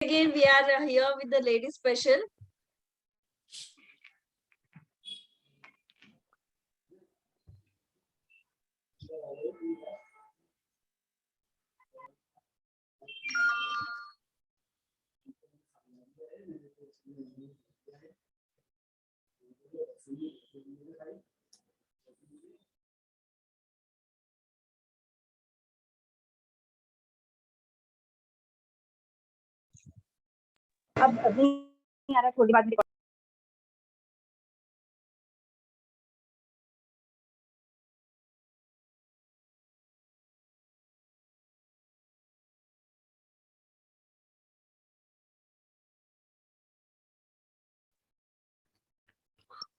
Again, we are here with the lady special. अब नहीं आ रहा, थोड़ी बाद में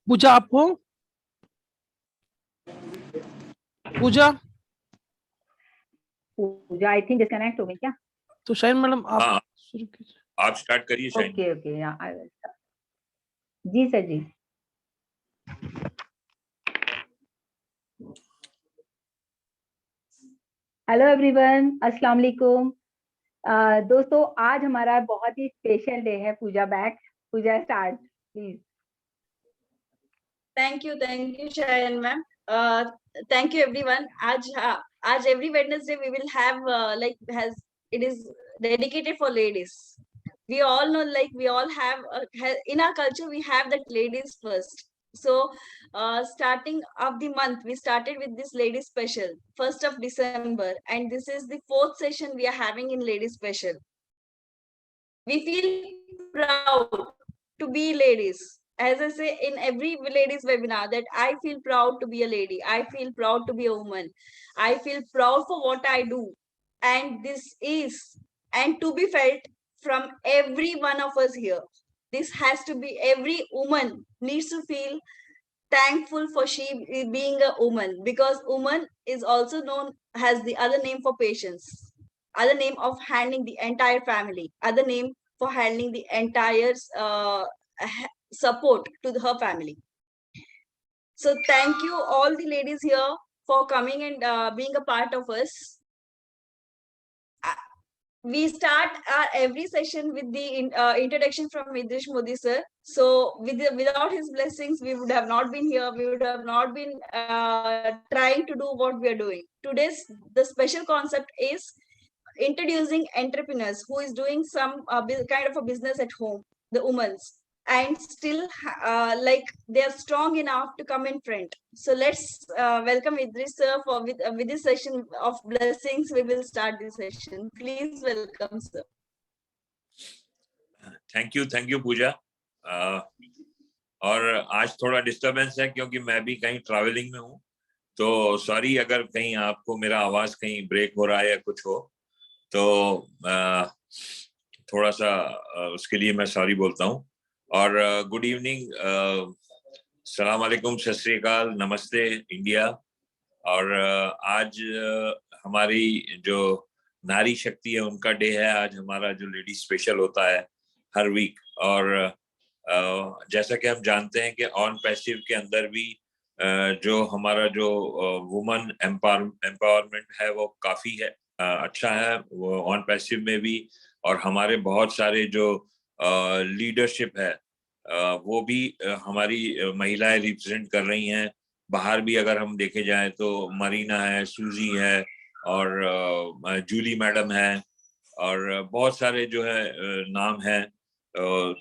पूजा आप हो? पूजा पूजा आई थिंक डिस्कनेक्ट हो गई क्या? तो शायद मैडम आप हाँ, शुरू कीजिए। आप स्टार्ट करिए शायद। Okay okay, I will start. जी सर जी। हेलो एवरीवन, अस्सलाम वालेकुम। दोस्तों, आज हमारा बहुत ही स्पेशल डे है। Pooja back, Pooja start please. Thank you, Shayan ma'am. Thank you everyone. आज every Wednesday we will have it is dedicated for ladies. We all know, like we all have in our culture we have that ladies first. So starting of the month we started with this lady special 1st of December, and this is the 4th session we are having in lady special. We feel proud to be ladies. As I say in every ladies webinar, that I feel proud to be a lady. I feel proud to be a woman. I feel proud for what I do. And this is, and to be felt from every one of us here. This has to be, every woman needs to feel thankful for she being a woman, because woman is also known as the other name for patience, other name of handling the entire family, other name for handling the entire support to her family. So thank you all the ladies here for coming and being a part of us. We start our every session with the introduction from Idrish Modi sir. So without his blessings, we would have not been here. We would have not been trying to do what we are doing. Today's the special concept is introducing entrepreneurs who is doing some kind of a business at home, the women's, and still like they are strong enough to come in front. So let's welcome Idris sir for with this session of blessings. We will start this session. Please welcome sir. Thank you Pooja. और आज थोड़ा disturbance है क्योंकि मैं भी कहीं travelling में हूँ, तो सॉरी अगर कहीं आपको मेरा आवाज कहीं ब्रेक हो रहा है या कुछ हो, तो थोड़ा सा उसके लिए मैं सॉरी बोलता हूँ। और गुड इवनिंग, सलाम अलैकुम, सत श्री अकाल, नमस्ते इंडिया। और आज हमारी जो नारी शक्ति है उनका डे है। आज हमारा जो लेडी स्पेशल होता है हर वीक, और जैसा कि हम जानते हैं कि ऑन पैसिव के अंदर भी जो हमारा जो वुमन एम्पावरमेंट है वो काफी है, अच्छा है वो ऑन पैसिव में भी। और हमारे बहुत सारे जो लीडरशिप है वो भी हमारी महिलाएं रिप्रेजेंट कर रही हैं। बाहर भी अगर हम देखे जाएं तो मरीना है, सूजी है, और जूली मैडम है, और बहुत सारे जो है नाम हैं।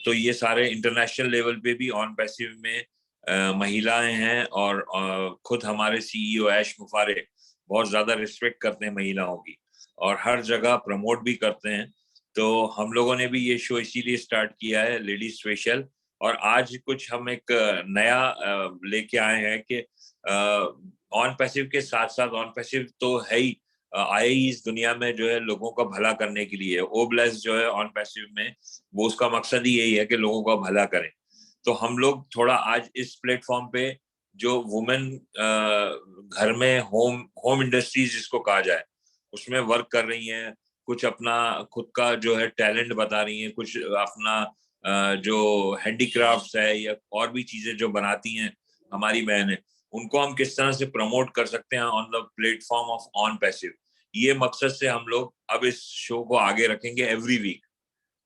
तो ये सारे इंटरनेशनल लेवल पे भी ऑन पैसिव में महिलाएं हैं। और खुद हमारे सीईओ ऐश मुफारे बहुत ज्यादा रिस्पेक्ट करते हैं महिलाओं की, और हर जगह प्रमोट भी करते हैं। तो हम लोगों ने भी ये शो इसीलिए स्टार्ट किया है, लेडी स्पेशल। और आज कुछ हम एक नया लेके आए हैं कि ऑन पैसिव के साथ साथ, ऑन पैसिव तो है ही, आए ही इस दुनिया में जो है लोगों का भला करने के लिए। ओब्लेस जो है ऑन पैसिव में, वो उसका मकसद ही यही है कि लोगों का भला करें। तो हम लोग थोड़ा आज इस प्लेटफॉर्म पे जो वुमेन घर में होम इंडस्ट्रीज जिसको कहा जाए उसमें वर्क कर रही हैं, कुछ अपना खुद का जो है टैलेंट बता रही हैं, कुछ अपना जो हैंडीक्राफ्ट्स है या और भी चीजें जो बनाती हैं हमारी बहनें, उनको हम किस तरह से प्रमोट कर सकते हैं on the platform of on passive. ये मकसद से हम लोग अब इस शो को आगे रखेंगे एवरी वीक।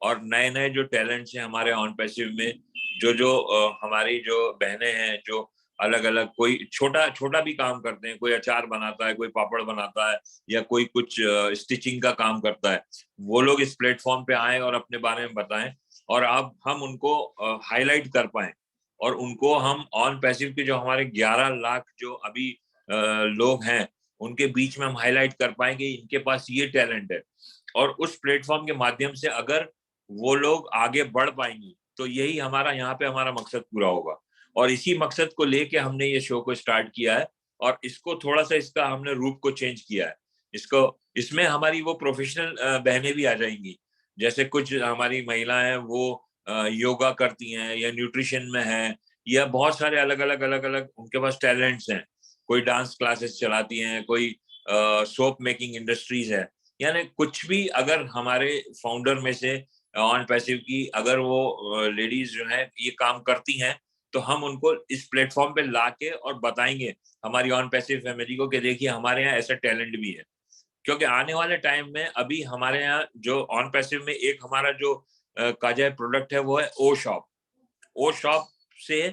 और नए नए जो टैलेंट्स हैं हमारे ऑन पैसिव में, जो हमारी जो बहनें हैं जो अलग अलग, कोई छोटा छोटा भी काम करते हैं, कोई अचार बनाता है, कोई पापड़ बनाता है, या कोई कुछ स्टिचिंग का काम करता है, वो लोग इस प्लेटफॉर्म पे आए और अपने बारे में बताएं, और अब हम उनको हाईलाइट कर पाए, और उनको हम ऑन पैसिव के जो हमारे 11 लाख जो अभी लोग हैं उनके बीच में हम हाईलाइट कर पाए कि इनके पास ये टैलेंट है। और उस प्लेटफॉर्म के माध्यम से अगर वो लोग आगे बढ़ पाएंगी तो यही हमारा यहाँ पे हमारा मकसद पूरा होगा। और इसी मकसद को लेके हमने ये शो को स्टार्ट किया है, और इसको थोड़ा सा इसका हमने रूप को चेंज किया है। इसमें हमारी वो प्रोफेशनल बहनें भी आ जाएंगी, जैसे कुछ हमारी महिलाएं हैं वो योगा करती हैं, या न्यूट्रिशन में है, या बहुत सारे अलग अलग उनके पास टैलेंट्स हैं। कोई डांस क्लासेस चलाती हैं, कोई सोप मेकिंग इंडस्ट्रीज है, यानी कुछ भी अगर हमारे फाउंडर में से ऑन पैसिव की अगर वो लेडीज जो है ये काम करती हैं, तो हम उनको इस प्लेटफॉर्म पे लाके और बताएंगे हमारी ऑन पैसिव फैमिली को कि देखिए हमारे यहाँ ऐसा टैलेंट भी है। क्योंकि आने वाले टाइम में अभी हमारे यहाँ जो ऑन पैसिव में एक हमारा जो काजा प्रोडक्ट है वो है ओ शॉप। ओ शॉप से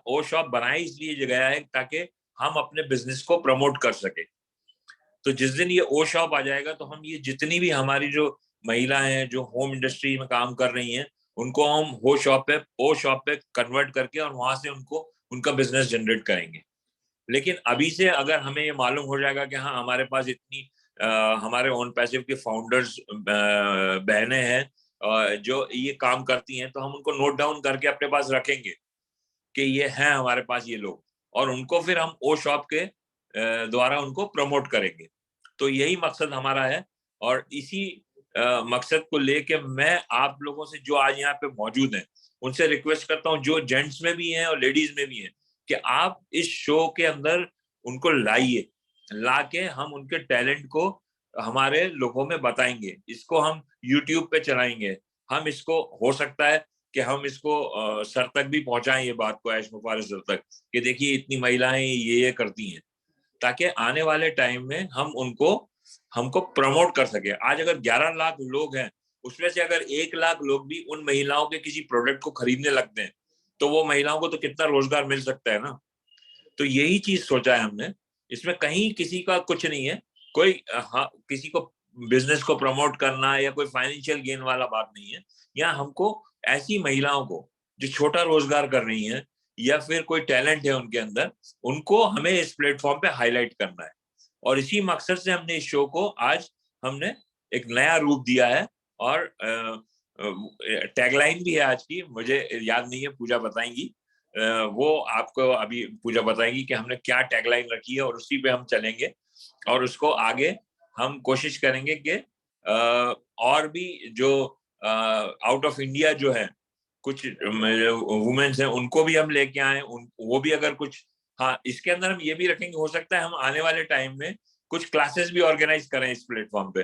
ओ शॉप बनाई इसलिए गया है ताकि हम अपने बिजनेस को प्रमोट कर सके। तो जिस दिन ये ओ शॉप आ जाएगा तो हम ये जितनी भी हमारी जो महिलाएं हैं जो होम इंडस्ट्री में काम कर रही हैं उनको हम ओ शॉप पे कन्वर्ट करके और वहां से उनको उनका बिजनेस जनरेट करेंगे। लेकिन अभी से अगर हमें ये मालूम हो जाएगा कि हाँ हमारे पास इतनी हमारे ऑन पैसिव के फाउंडर्स बहनें हैं जो ये काम करती हैं, तो हम उनको नोट डाउन करके अपने पास रखेंगे कि ये हैं हमारे पास ये लोग, और उनको फिर हम ओ शॉप के द्वारा उनको प्रमोट करेंगे। तो यही मकसद हमारा है, और इसी मकसद को लेके मैं आप लोगों से जो आज यहाँ पे मौजूद हैं उनसे रिक्वेस्ट करता हूँ, जो जेंट्स में भी हैं और लेडीज में भी हैं, कि आप इस शो के अंदर उनको लाइए, लाके हम उनके टैलेंट को हमारे लोगों में बताएंगे। इसको हम यूट्यूब पे चलाएंगे, हम इसको हो सकता है कि हम इसको सर तक भी पहुंचाएं ये बात को, ऐश मुबारक सर तक, कि देखिए इतनी महिलाएं ये करती हैं, ताकि आने वाले टाइम में हम हमको प्रमोट कर सके। आज अगर 11 लाख लोग हैं उसमें से अगर 1 लाख लोग भी उन महिलाओं के किसी प्रोडक्ट को खरीदने लगते हैं तो वो महिलाओं को तो कितना रोजगार मिल सकता है ना। तो यही चीज सोचा है हमने, इसमें कहीं किसी का कुछ नहीं है, कोई किसी को बिजनेस को प्रमोट करना या कोई फाइनेंशियल गेन वाला बात नहीं है। यहाँ हमको ऐसी महिलाओं को जो छोटा रोजगार कर रही हैं या फिर कोई टैलेंट है उनके अंदर, उनको हमें इस प्लेटफॉर्म पे हाईलाइट करना है। और इसी मकसद से हमने इस शो को आज हमने एक नया रूप दिया है, और टैगलाइन भी है आज की, मुझे याद नहीं है, पूजा बताएंगी, वो आपको अभी पूजा बताएंगी कि हमने क्या टैगलाइन रखी है, और उसी पे हम चलेंगे। और उसको आगे हम कोशिश करेंगे कि और भी जो आउट ऑफ इंडिया जो है कुछ वुमेन्स हैं उनको भी हम लेके आए, वो भी अगर कुछ, हाँ इसके अंदर हम ये भी रखेंगे, हो सकता है हम आने वाले टाइम में कुछ क्लासेस भी ऑर्गेनाइज करें इस प्लेटफॉर्म पे,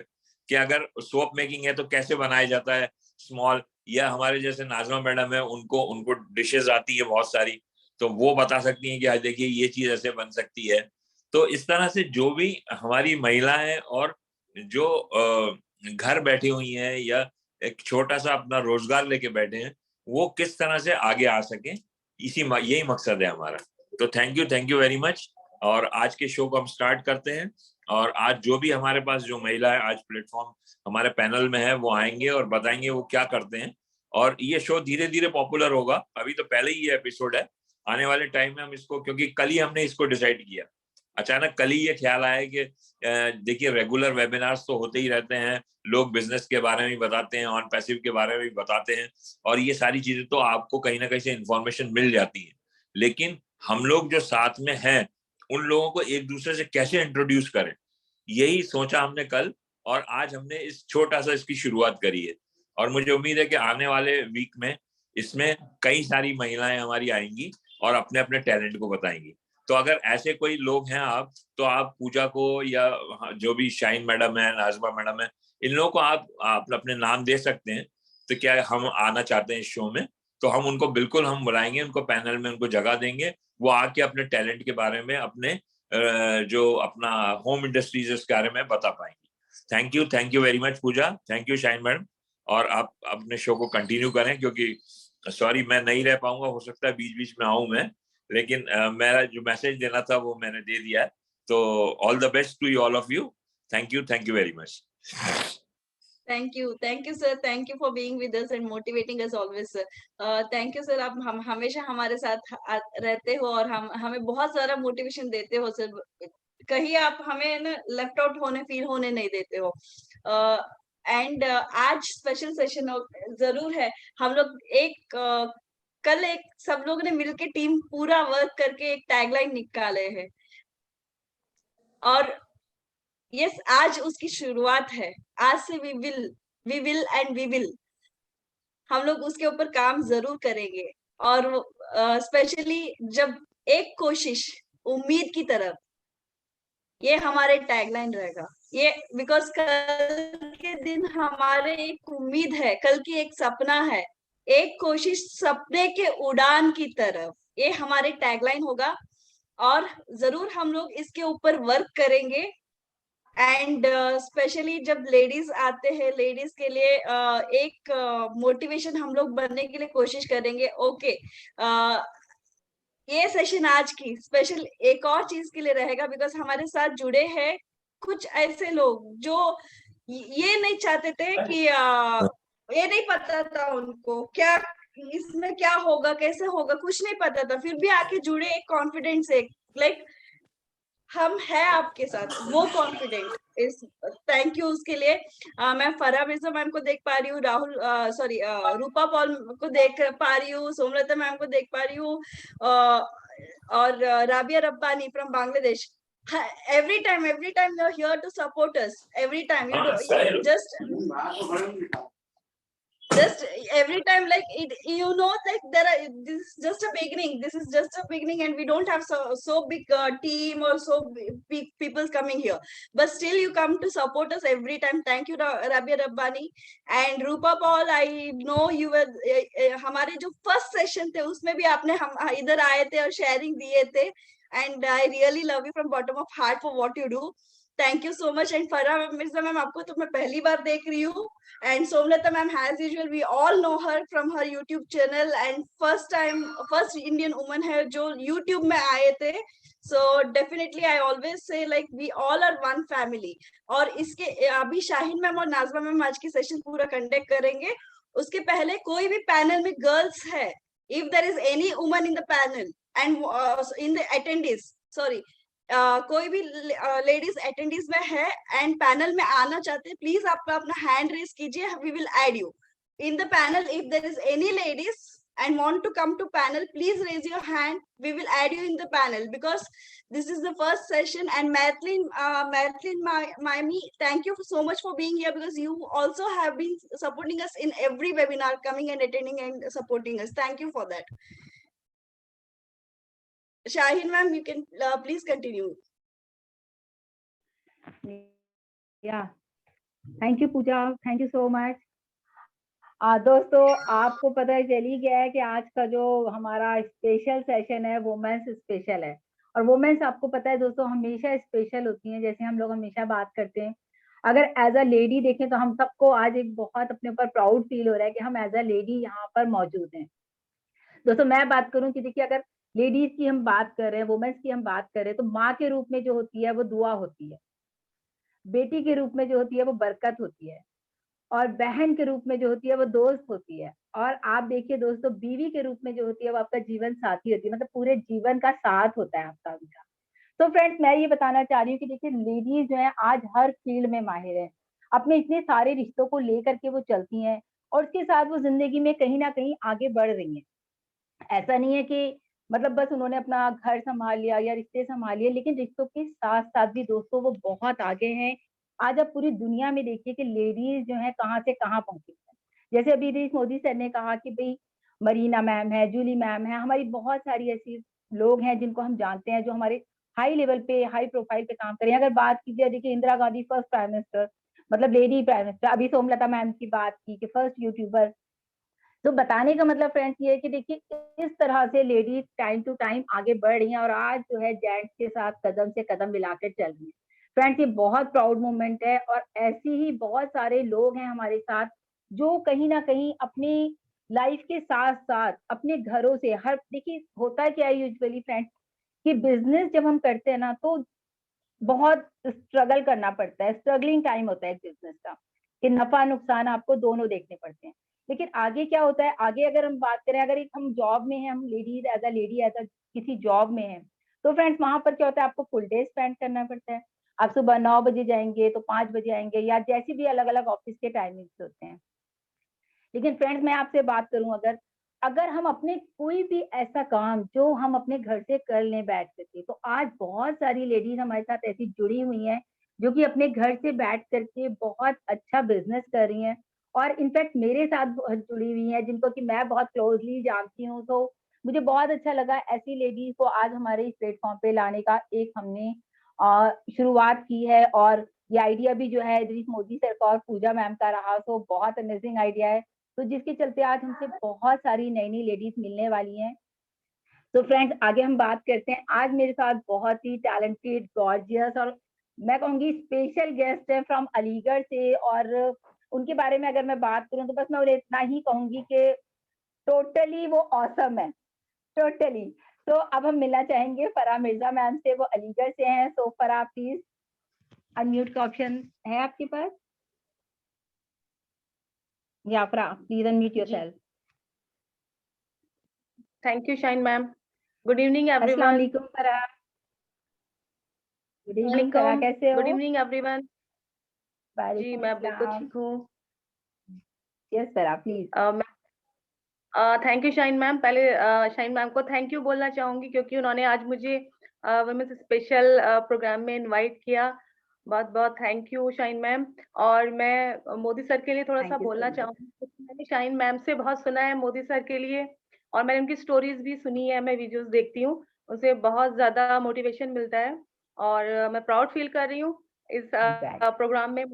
कि अगर सोप मेकिंग है तो कैसे बनाया जाता है स्मॉल, या हमारे जैसे नाजमा मैडम है उनको डिशेस आती है बहुत सारी, तो वो बता सकती हैं कि देखिए ये चीज ऐसे बन सकती है। तो इस तरह से जो भी हमारी महिलाएं और जो घर बैठी हुई हैं या एक छोटा सा अपना रोजगार लेके बैठे हैं, वो किस तरह से आगे आ सके, यही मकसद है हमारा। तो थैंक यू वेरी मच। और आज के शो को हम स्टार्ट करते हैं, और आज जो भी हमारे पास जो महिला है आज प्लेटफॉर्म हमारे पैनल में है वो आएंगे और बताएंगे वो क्या करते हैं। और ये शो धीरे धीरे पॉपुलर होगा, अभी तो पहले ही ये एपिसोड है, आने वाले टाइम में हम इसको, क्योंकि कल ही हमने इसको डिसाइड किया, अचानक कल ही ये ख्याल आया कि देखिए रेगुलर वेबिनार्स तो होते ही रहते हैं, लोग बिजनेस के बारे में भी बताते हैं, ऑन पैसिव के बारे में भी बताते हैं, और ये सारी चीजें तो आपको कहीं ना कहीं से इंफॉर्मेशन मिल जाती है, लेकिन हम लोग जो साथ में हैं उन लोगों को एक दूसरे से कैसे इंट्रोड्यूस करें, यही सोचा हमने कल, और आज हमने इस छोटा सा इसकी शुरुआत करी है। और मुझे उम्मीद है कि आने वाले वीक में इसमें कई सारी महिलाएं हमारी आएंगी और अपने अपने टैलेंट को बताएंगी। तो अगर ऐसे कोई लोग हैं आप, तो आप पूजा को या जो भी शाइन मैडम है, नाजमा मैडम है, इन लोगों को आप अपने नाम दे सकते हैं। तो क्या हम आना चाहते हैं इस शो में, तो हम उनको बिल्कुल हम बुलाएंगे, उनको पैनल में उनको जगह देंगे, वो आके अपने टैलेंट के बारे में, अपने जो अपना होम इंडस्ट्रीज उसके बारे में बता पाएंगे। Thank you very much Pooja, thank you Shine madam. और आप अपने शो को कंटिन्यू करें, क्योंकि सॉरी मैं नहीं रह पाऊंगा, हो सकता है बीच बीच में आऊं मैं, लेकिन मेरा जो मैसेज देना था वो मैंने दे दिया है। तो all the best to you, all of you. Thank you very much. Thank you sir, thank you for being with us and motivating us always sir. Thank you sir, आप हम हमेशा हमारे साथ रहते हो और हम हमें बहुत सारा मोटिवेशन देते हो सर। कहीं आप हमें ना लेफ्ट आउट होने फील होने नहीं देते हो। एंड आज स्पेशल सेशन जरूर है। हम लोग कल एक सब लोगों ने मिलके टीम पूरा वर्क करके एक टैगलाइन निकाले हैं और यस आज उसकी शुरुआत है। आज से we will and we will, हम लोग उसके ऊपर काम जरूर करेंगे। और स्पेशली जब एक कोशिश उम्मीद की तरफ, ये हमारे टैगलाइन रहेगा। ये बिकॉज कल के दिन हमारे एक उम्मीद है, कल की एक सपना है, एक कोशिश सपने के उड़ान की तरफ, ये हमारे टैगलाइन होगा। और जरूर हम लोग इसके ऊपर वर्क करेंगे। एंड स्पेशली जब लेडीज आते हैं, लेडीज के लिए एक मोटिवेशन हम लोग बनने के लिए कोशिश करेंगे। ओके ये सेशन आज की स्पेशल एक और चीज के लिए रहेगा, बिकॉज हमारे साथ जुड़े हैं कुछ ऐसे लोग जो ये नहीं चाहते थे कि ये नहीं पता था उनको क्या इसमें क्या होगा, कैसे होगा, कुछ नहीं पता था, फिर भी आके जुड़े एक कॉन्फिडेंस से, लाइक हम है आपके साथ, वो कॉन्फिडेंट इस। थैंक यू उसके लिए। मैं फरहा मिर्जा मैम को देख पा रही हूँ, राहुल सॉरी रूपा पॉल को देख पा रही हूँ, सोमलता मैम को देख पा रही हूँ, और Rabia Rabbani from Bangladesh. every time you are here to support us, every time you just every time, like it, you know, like this is just a beginning and we don't have so big team or so big people coming here, but still you come to support us every time. Thank you Rabia Rabbani and Rupa Paul. I know you were हमारे जो first session थे उसमें भी आपने हम इधर आए थे और शेयरिंग दिए थे, and I really love you from bottom of heart for what you do. Thank you so much. And Farha Mirza ma'am आपको तो मैं पहली बार देख रही हूँ, and Somlata ma'am, as usual, we all know her from her YouTube channel, and first Indian woman है जो YouTube में आए थे. So definitely I always say like we all are one family. और इसके अभी शाहीन मैम और नाजमा मैम आज की सेशन पूरा कंडक्ट करेंगे। उसके पहले कोई भी पैनल में गर्ल्स है, if there is any woman in the panel and in the attendees, sorry, कोई भी लेडीज अटेंडीज में है एंड पैनल में आना चाहते हैं, प्लीज आप अपना हैंड रेज कीजिए, we will add you in the panel. If there is any ladies and want to come to panel, please raise your hand, we will add you in the panel, because this is the first session. And Madeline Miami, thank you so much for being here, because you also have been supporting us in every webinar, coming and attending and supporting us. Thank you for that. Shaheen ma'am, you can please continue. Yeah, thank you Pooja, thank you so much. दोस्तों आपको पता है चल ही गया है कि आज का जो हमारा स्पेशल सेशन है वुमेन्स स्पेशल है, और वुमेन्स आपको पता है दोस्तों हमेशा स्पेशल होती हैं, जैसे हम लोग हमेशा बात करते हैं। अगर एज अ लेडी देखें तो हम सबको आज एक बहुत अपने ऊपर प्राउड फील हो रहा है कि हम एज अ लेडी यहाँ पर मौजूद हैं। दोस्तों मैं बात करूं कि देखिए, अगर लेडीज की हम बात कर रहे हैं, वुमेन्स की हम बात कर रहे हैं, तो माँ के रूप में जो होती है वो दुआ होती है, बेटी के रूप में जो होती है वो बरकत होती है, और बहन के रूप में जो होती है वो दोस्त होती है, और आप देखिए दोस्तों बीवी के रूप में जो होती है वो आपका जीवन साथी होती है, मतलब पूरे जीवन का साथ होता है आपका उनका। तो फ्रेंड्स मैं ये बताना चाह रही हूँ कि देखिए लेडीज जो है आज हर फील्ड में माहिर है, अपने इतने सारे रिश्तों को लेकर के वो चलती हैं, और उसके साथ वो जिंदगी में कहीं ना कहीं आगे बढ़ रही हैं। ऐसा नहीं है कि मतलब बस उन्होंने अपना घर संभाल लिया या रिश्ते संभाल लिए, लेकिन रिश्तों के साथ साथ भी दोस्तों वो बहुत आगे हैं। आज आप पूरी दुनिया में देखिए कि लेडीज जो है कहाँ से कहाँ पहुंची है। जैसे अभी रीस मोदी सर ने कहा कि भाई मरीना मैम है, जूली मैम है, हमारी बहुत सारी ऐसी लोग हैं जिनको हम जानते हैं जो हमारे हाई लेवल पे हाई प्रोफाइल पे काम करें। अगर बात की जाए देखिए Indira Gandhi first prime minister, मतलब लेडी प्राइम मिनिस्टर, अभी सोमलता मैम की बात की कि फर्स्ट यूट्यूबर। तो बताने का मतलब फ्रेंड्स ये है कि देखिए इस तरह से लेडीज टाइम टू टाइम आगे बढ़ रही हैं, और आज जो है जेंट्स के साथ कदम से कदम मिलाकर चल रही है। फ्रेंड्स ये बहुत प्राउड मोमेंट है, और ऐसी ही बहुत सारे लोग हैं हमारे साथ जो कहीं ना कहीं अपनी लाइफ के साथ साथ अपने घरों से हर, देखिए होता है क्या है यूजुअली फ्रेंड्स कि बिजनेस जब हम करते हैं ना तो बहुत स्ट्रगल करना पड़ता है, स्ट्रगलिंग टाइम होता है बिजनेस का, कि नफा नुकसान आपको दोनों देखने पड़ते हैं। लेकिन आगे क्या होता है, आगे अगर हम बात करें, अगर एक हम जॉब में हैं, हम लेडी एज अ किसी जॉब में हैं, तो फ्रेंड्स वहां पर क्या होता है, आपको फुल डे स्पेंड करना पड़ता है। आप सुबह 9 बजे जाएंगे तो 5 बजे आएंगे, या जैसी भी अलग अलग ऑफिस के टाइमिंग्स होते हैं। लेकिन फ्रेंड्स मैं आपसे बात करूं, अगर अगर हम अपने कोई भी ऐसा काम जो हम अपने घर से कर लें बैठ करके, तो आज बहुत सारी लेडीज हमारे साथ ऐसी जुड़ी हुई हैं जो कि अपने घर से बैठ करके बहुत अच्छा बिजनेस कर रही हैं, और इनफैक्ट मेरे साथ बहुत जुड़ी हुई हैं जिनको कि मैं बहुत क्लोजली जानती हूँ। तो मुझे बहुत अच्छा लगा ऐसी लेडीज को आज हमारे इस प्लेटफॉर्म पे लाने का एक हमने शुरुआत की है, और ये आइडिया भी जो है इदरीस मोदी सर का और पूजा मैम का रहा, तो बहुत अमेजिंग आइडिया है। तो जिसके चलते आज हमसे बहुत सारी नई नई लेडीज मिलने वाली हैं। तो फ्रेंड्स आगे हम बात करते हैं। आज मेरे साथ बहुत ही टैलेंटेड, गॉर्जियस और मैं कहूंगी स्पेशल गेस्ट है फ्रॉम अलीगढ़ से, और उनके बारे में अगर मैं बात करूं तो बस मैं उन्हें इतना ही कहूंगी कि टोटली वो ऑसम है, टोटली। तो अब हम मिलना चाहेंगे फराह मिर्जा मैम से, वो अलीगढ़ से हैं। सो फराह प्लीज, अनम्यूट का ऑप्शन है आपके पास, या Farah please unmute yourself. Thank you, Shine ma'am. Good evening, अस्सलाम everyone. वालेकुम Farah. Good evening Farah, Alaikum. कैसे हो? Good evening, everyone. जी वालेकुम मैं बिल्कुल अस्सलाम। ठीक हूँ। Yes Farah please. Thank you shine ma'am. पहले शाइन मैम को थैंक यू बोलना चाहूंगी क्योंकि उन्होंने आज मुझे वुमेन्स स्पेशल प्रोग्राम में इनवाइट किया। बहुत बहुत थैंक यू शाइन मैम। और मैं मोदी सर के लिए थोड़ा सा थैंक यू बोलना सो मच। चाहूंगी क्योंकि मैंने शाइन मैम से बहुत सुना है मोदी सर के लिए, और मैंने उनकी स्टोरीज भी सुनी है, मैं वीडियोस देखती हूँ, उनसे बहुत ज्यादा मोटिवेशन मिलता है। और मैं प्राउड फील कर रही हूँ इस प्रोग्राम में।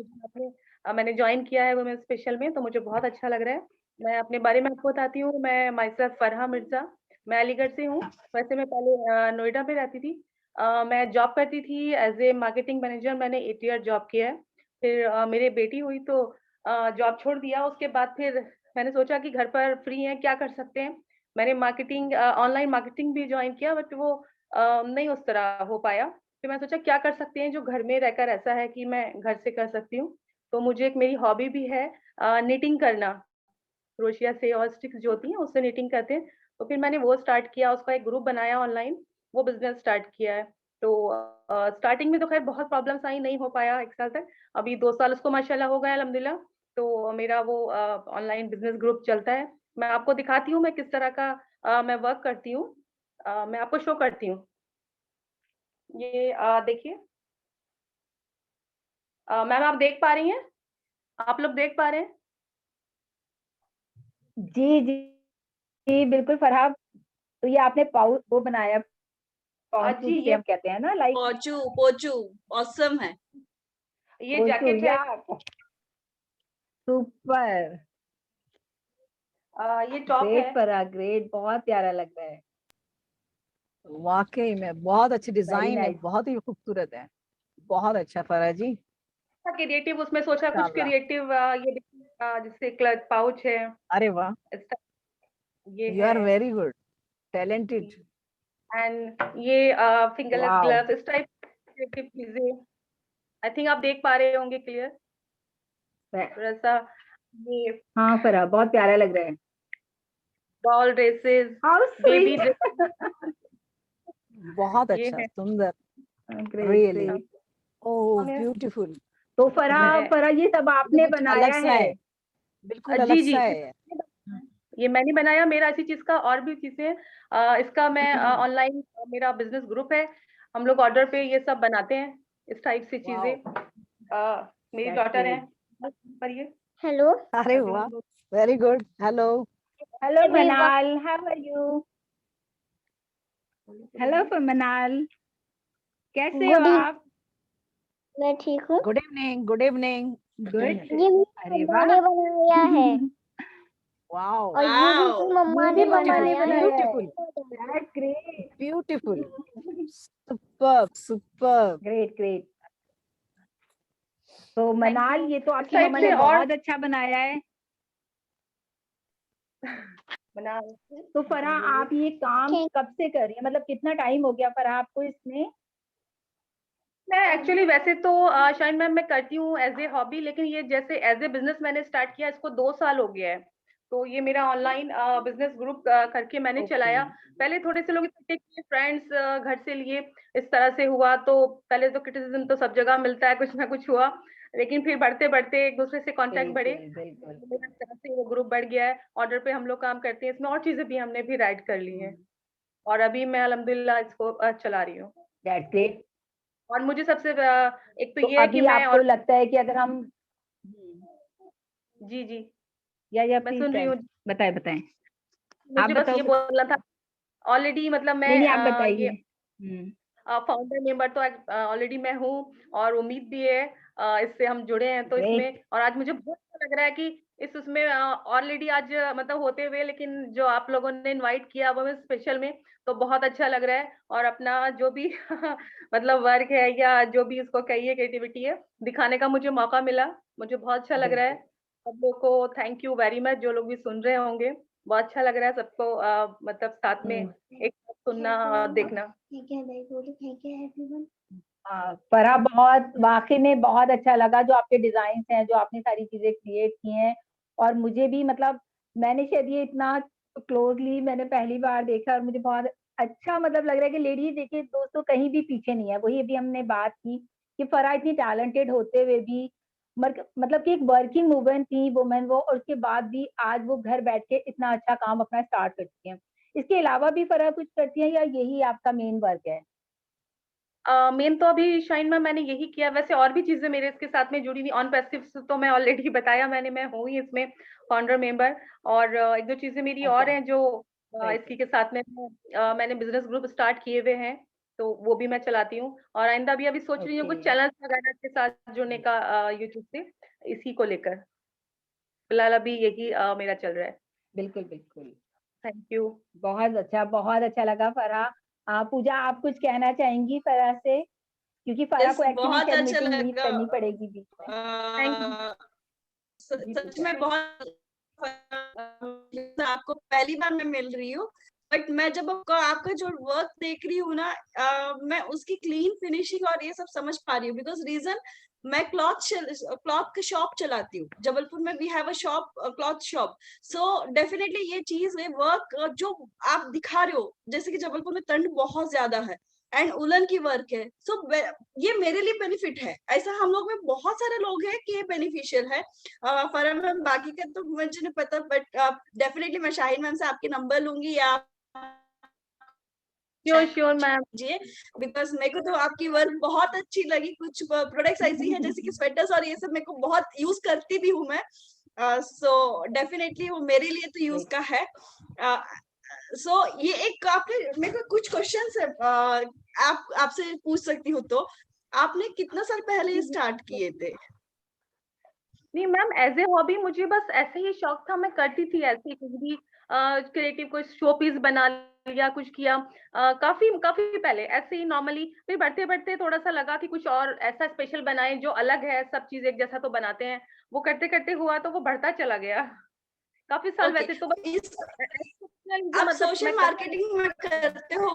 मैंने ज्वाइन किया है वुमेन्स स्पेशल में, तो मुझे बहुत अच्छा लग रहा है। मैं अपने बारे में आपको बताती हूँ। मैं माइसेल्फ फरहा मिर्जा, मैं अलीगढ़ से हूँ। वैसे मैं पहले नोएडा में रहती थी। मैं जॉब करती थी एज ए मार्केटिंग मैनेजर। मैंने 8 ईयर जॉब किया है। फिर मेरी बेटी हुई तो जॉब छोड़ दिया। उसके बाद फिर मैंने सोचा कि घर पर फ्री हैं, क्या कर सकते हैं। मैंने मार्केटिंग, ऑनलाइन मार्केटिंग भी ज्वाइन किया, बट वो नहीं उस तरह हो पाया। फिर मैं सोचा क्या कर सकते हैं जो घर में रहकर ऐसा है कि मैं घर से कर सकती हूँ। तो मुझे एक मेरी हॉबी भी है निटिंग करना, क्रोशिया से और स्टिक्स जो होती हैं उससे निटिंग करते हैं। तो फिर मैंने वो स्टार्ट किया, उसका एक ग्रुप बनाया ऑनलाइन, वो बिजनेस स्टार्ट किया है। तो स्टार्टिंग में तो खैर बहुत प्रॉब्लम्स आई, नहीं हो पाया 1 साल तक। अभी 2 साल उसको माशाल्लाह हो गया अल्हम्दुलिल्लाह। तो मेरा वो ऑनलाइन बिजनेस ग्रुप चलता है। मैं आपको दिखाती हूँ मैं किस तरह का मैं वर्क करती हूँ। मैं आपको शो करती हूँ। ये देखिए मैम, आप देख पा रही हैं? आप लोग देख पा रहे हैं? जी जी जी बिल्कुल फरहा। तो ये आपने वो बनाया, जी जिसे ये हम कहते हैं ना, लाइक पोचू पोचू ऑसम है। ये जैकेट है। सुपर, ये टॉप है। ग्रेट फरहा, ग्रेट, बहुत प्यारा लग रहा है। वाकई में बहुत अच्छी वेरी डिजाइन है, नाइस। बहुत ही खूबसूरत है। बहुत अच्छा फरा जी। क्रिएटिव उसमें सोचा कुछ माशाल्लाह। क्रिएटिव, ये जिससे क्लच पाउच है, अरे वाह, ये यू है। Are very good, talented. And ये फिंगरलेस वाओ, ग्लव्स, इस टाइप क्रिएटिव चीजें आई थिंक आप देख पा रहे होंगे क्लियर थोड़ा सा। ये हाँ फरहा, बहुत प्यारा लग रहा है। Ball dresses, how baby sweet. Dress, बहुत ये अच्छा, है। सुंदर, great really, great. Oh beautiful. तो फरहा मैं फरहा ये सब आपने कुछ अलग बनाया सा है? है, बिल्कुल अलग जी जी सा है। ये मैंने बनाया। मेरा इसी चीज का और भी चीजें इसका मैं ऑनलाइन मेरा बिजनेस ग्रुप है। हम लोग ऑर्डर पे ये सब बनाते हैं, इस टाइप से चीजें। वाओ, मेरी That's डॉटर है great. पर ये हेलो अरे वाह, वेरी गुड, हेलो। हेलो मनाल, हाउ आर यू? हेलो मनाल, कैसे हो गुड इवनिंग। आप? मैं ठीक हूँ। Good evening, good evening. Good. ये अरे मम्मा वाह। ने बनाया है वाओ, और ये भी वाओ मम्मा ये ने भी मम्मा ने बनाया है। बनाया है। Beautiful, That's great. Beautiful, superb, superb. Great great. तो मनाल, ये तो इस आपकी टाइप मम्मा से ने और बहुत अच्छा बनाया है। बना तो फराह आप ये काम कब से कर रही हैं, मतलब कितना टाइम हो गया फराह आपको इसमें? मैं एक्चुअली वैसे तो शाइन मैम मैं करती हूँ एज ए हॉबी, लेकिन ये जैसे एज ए बिजनेस मैंने स्टार्ट किया, इसको 2 साल हो गया है। तो ये मेरा ऑनलाइन बिजनेस ग्रुप करके मैंने चलाया। पहले थोड़े से लोग फ्रेंड्स घर से लिए, इस तरह से हुआ। तो पहले तो क्रिटिसिज्म तो सब जगह मिलता है, कुछ ना कुछ हुआ, लेकिन फिर बढ़ते बढ़ते एक दूसरे से कांटेक्ट बढ़े, बिल्कुल। इस तरह से वो ग्रुप बढ़ गया है। ऑर्डर पे हम लोग काम करते हैं, इसमें और चीजें भी हमने भी राइड कर ली हैं, और अभी मैं अल्हम्दुलिल्लाह इसको चला रही हूँ। That's great. और मुझे सबसे एक तो तो ये है कि अभी मैं, आपको और लगता है कि अगर हम जी जी या मैं प्लीज सुन रही हूँ। बताएं बताएं। आप मुझे बस बताओ। ये बोलना था, ऑलरेडी मतलब मैं नहीं आप ये बताइए। फाउंडर मेंबर तो ऑलरेडी मैं हूँ, और उम्मीद भी है इससे हम जुड़े हैं तो ग्रेट। इसमें। और आज मुझे बहुत अच्छा लग रहा है कि इस उसमें ऑलरेडी आज मतलब होते हुए, लेकिन जो आप लोगों ने इनवाइट किया वो स्पेशल में, तो बहुत अच्छा लग रहा है। और अपना जो भी मतलब वर्क है या जो भी इसको कहिए क्रिएटिविटी है, दिखाने का मुझे मौका मिला, मुझे बहुत अच्छा लग रहा है। सब लोग को थैंक यू वेरी मच, जो लोग भी सुन रहे होंगे, बहुत अच्छा लग रहा है सबको मतलब साथ में एक साथ सुनना और देखना। फराह बहुत वाकई में बहुत अच्छा लगा जो आपके डिजाइन हैं, जो आपने सारी चीजें क्रिएट की हैं। और मुझे भी मतलब मैंने शायद ये इतना क्लोजली मैंने पहली बार देखा, और मुझे बहुत अच्छा मतलब लग रहा है कि लेडीज देखिए दोस्तों कहीं भी पीछे नहीं है। वही अभी हमने बात की कि फराह इतनी टैलेंटेड होते हुए भी मतलब कि एक वर्किंग वुमन थी वुमेन वो, और उसके बाद भी आज वो घर बैठ के इतना अच्छा काम अपना स्टार्ट करती हैं। इसके अलावा भी फराह कुछ करती हैं या यही आपका मेन वर्क है? मेन तो अभी शाइन में मैंने यही किया, वैसे और भी चीजें मेरे इसके साथ में जुड़ी हुई ऑन पैसिव तो मैं ऑलरेडी बताया मैंने, मैं हूँ ही इसमें फाउंडर मेंबर। और एक दो चीजें मेरी और हैं जो इसी के साथ में मैंने बिजनेस ग्रुप स्टार्ट किए हुए हैं, तो वो भी मैं चलाती हूँ। और आइंदा भी अभी सोच रही हूँ कुछ चैनल वगैरह के साथ जुड़ने का यूट्यूब से, इसी को लेकर फिलहाल अभी यही मेरा चल रहा है। बिल्कुल बिल्कुल। Thank you. बहुत अच्छा लगा फराह। पूजा आप कुछ कहना चाहेंगी फराह से, क्योंकि फराह यस को एक्चुअली बहुत शायद अच्छा मीटिंग लीड लगा। करनी पड़ेगी बीच में। Thank you. जी सच पूजा। में बहुत आपको पहली बार मैं मिल रही हूँ, बट मैं जब आपका जो वर्क देख रही हूँ ना, मैं उसकी क्लीन फिनिशिंग और ये सब समझ पा रही हूँ। बिकॉज रीजन मैं क्लॉथ की शॉप चलाती हूँ जबलपुर में, we have a shop, cloth shop. So definitely ये चीज है वर्क जो आप दिखा रहे हो, जैसे कि जबलपुर में ठंड बहुत ज्यादा है एंड उलन की वर्क है। सो ये मेरे लिए बेनिफिट है। ऐसा हम लोग में बहुत सारे लोग हैं कि ये बेनिफिशियल है। फराह मैम बाकी का तो मुझे नहीं पता, बट डेफिनेटली मैं शाहीन मैम से आपके नंबर लूंगी या श्योर मैम। जी, बिकॉज मेरे को तो आपकी वर्क बहुत अच्छी लगी। कुछ प्रोडक्ट्स ऐसी है जैसे कि स्वेटर्स और ये सब मेरे को बहुत यूज करती भी हूँ मैं। सो डेफिनेटली वो मेरे लिए तो यूज का है। सो ये एक आपने मेरे को कुछ क्वेश्चंस है, आपसे पूछ सकती हूँ तो आपने कितना साल पहले स्टार्ट किए थे? नहीं मैम, एज ए हॉबी मुझे बस ऐसे ही शौक था, मैं करती थी ऐसे ही कुछ भी क्रिएटिव, कोई शो पीस बना लिया, कुछ किया काफी काफी पहले ऐसे ही नॉर्मली। फिर बढ़ते बढ़ते थोड़ा सा लगा कि कुछ और ऐसा स्पेशल बनाए जो अलग है, सब चीज एक जैसा तो बनाते हैं, वो करते करते हुआ तो वो बढ़ता चला गया काफी साल। ओके, वैसे तो बस जो आप मतलब सोशल मैं मार्केटिंग में करते हो